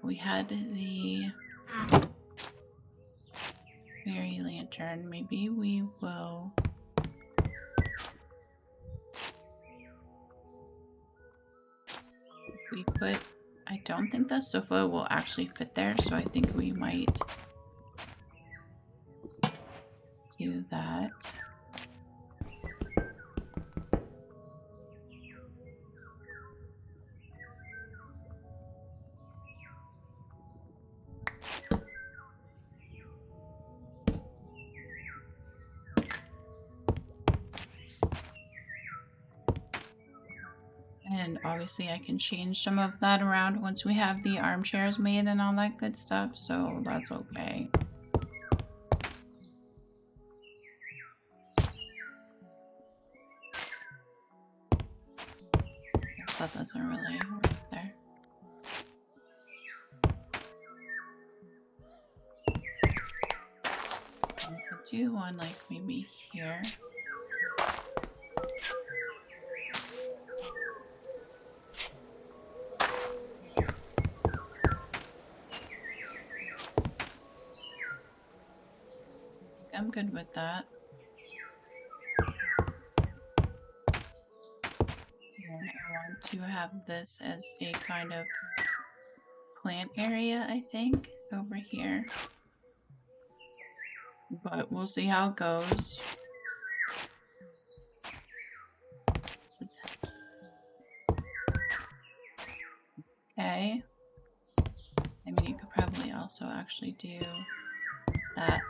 We had the fairy lantern. Maybe we will I don't think the sofa will actually fit there, so I think we might do that. And obviously I can change some of that around once we have the armchairs made and all that good stuff, so that's okay. Guess that doesn't really work there. I do one like maybe here. I'm good with that. And I want to have this as a kind of plant area, I think, over here. But we'll see how it goes. Okay. I mean, you could probably also actually do that.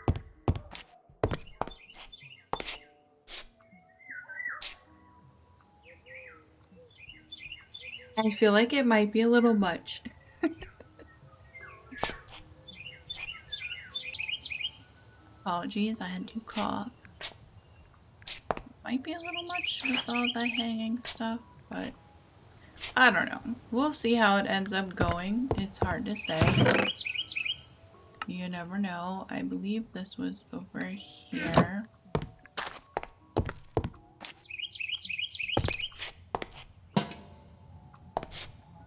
I feel like it might be a little much. Apologies, I had to cough. Might be a little much with all the hanging stuff, but I don't know. We'll see how it ends up going. It's hard to say. You never know. I believe this was over here.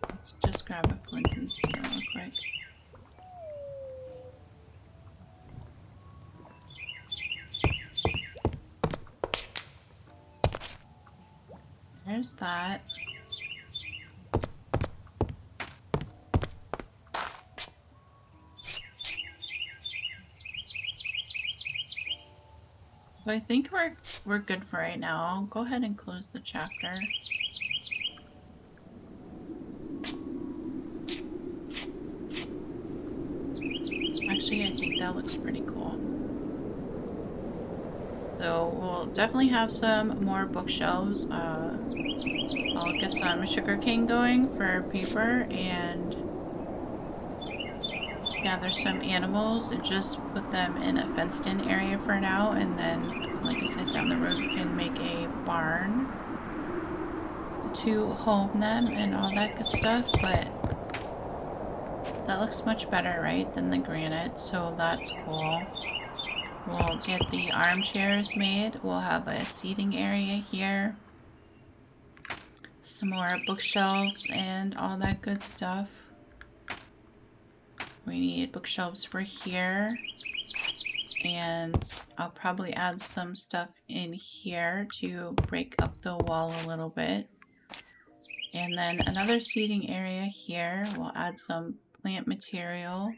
Let's just grab a flint and steel real quick. There's that. So I think we're good for right now. I'll go ahead and close the chapter. Actually, I think that looks pretty cool. So we'll definitely have some more bookshelves. I'll get some sugarcane going for paper and gather some animals and just put them in a fenced in area for now, and then like I said, down the road we can make a barn to home them and all that good stuff. But that looks much better, right, than the granite, so that's cool. We'll get the armchairs made. We'll have a seating area here, some more bookshelves and all that good stuff. We need bookshelves for here, and I'll probably add some stuff in here to break up the wall a little bit. And then another seating area here. We'll add some plant material,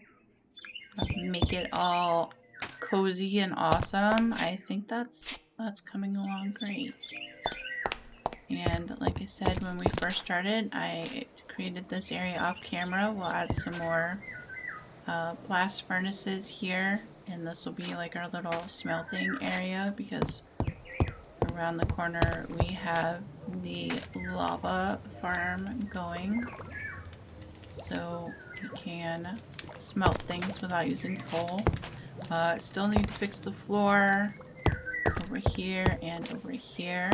make it all cozy and awesome. I think that's coming along great. And like I said, when we first started, I created this area off camera. We'll add some more blast furnaces here, and this will be like our little smelting area because around the corner we have the lava farm going, so we can smelt things without using coal. Still need to fix the floor over here and over here.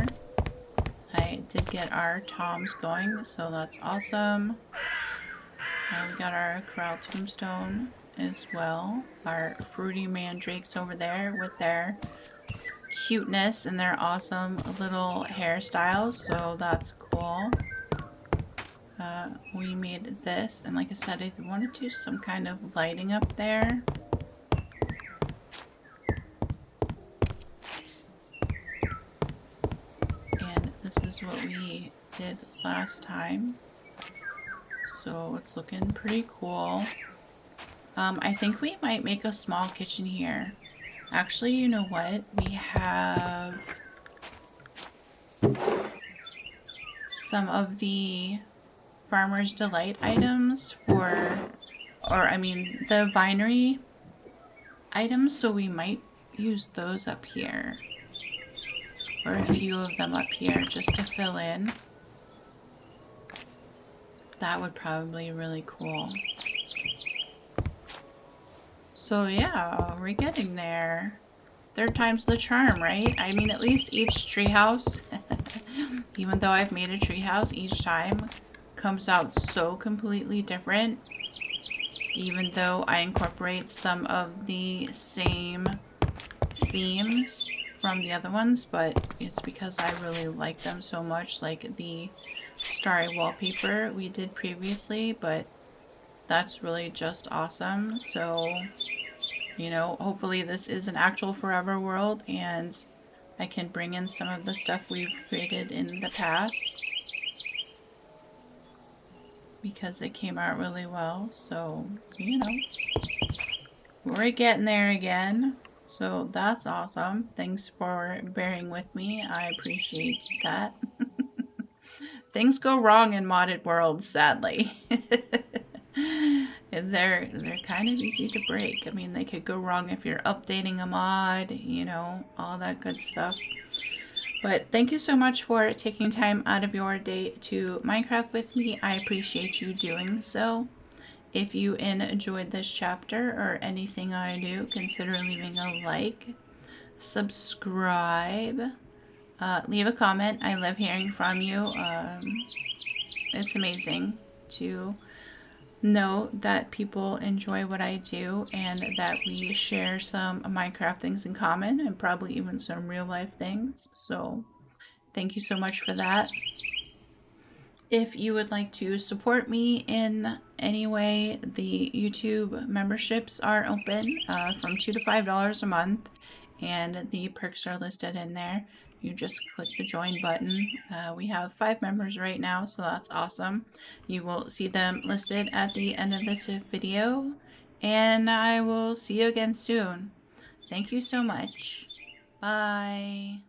I did get our toms going, so that's awesome. We got our corral tombstone as well. Our fruity mandrakes over there with their cuteness and their awesome little hairstyles, so that's cool. We made this, and like I said, I wanted to do some kind of lighting up there. And this is what we did last time. So it's looking pretty cool. I think we might make a small kitchen here. Actually, you know what? We have some of the Farmer's Delight items for, or I mean the vinery items, so we might use those up here. Or a few of them up here just to fill in. that would probably be really cool. So yeah, we're getting there. Third time's the charm, right? I mean, at least each treehouse, even though I've made a treehouse, each time comes out so completely different. Even though I incorporate some of the same themes from the other ones, but it's because I really like them so much, like the starry wallpaper we did previously, but that's really just awesome. So, you know, hopefully this is an actual forever world and I can bring in some of the stuff we've created in the past because it came out really well. So, you know, we're getting there again. So that's awesome. Thanks for bearing with me. I appreciate that. Things go wrong in modded worlds, sadly. They're kind of easy to break. I mean, they could go wrong if you're updating a mod, you know, all that good stuff. But thank you so much for taking time out of your day to Minecraft with me. I appreciate you doing so. If you enjoyed this chapter or anything I do, consider leaving a like, subscribe, leave a comment. I love hearing from you. It's amazing to know that people enjoy what I do and that we share some Minecraft things in common and probably even some real life things. So thank you so much for that. If you would like to support me in any way, the YouTube memberships are open from $2 to $5 a month, and the perks are listed in there. You just click the join button. We have 5 members right now, so that's awesome. You will see them listed at the end of this video, and I will see you again soon. Thank you so much. Bye.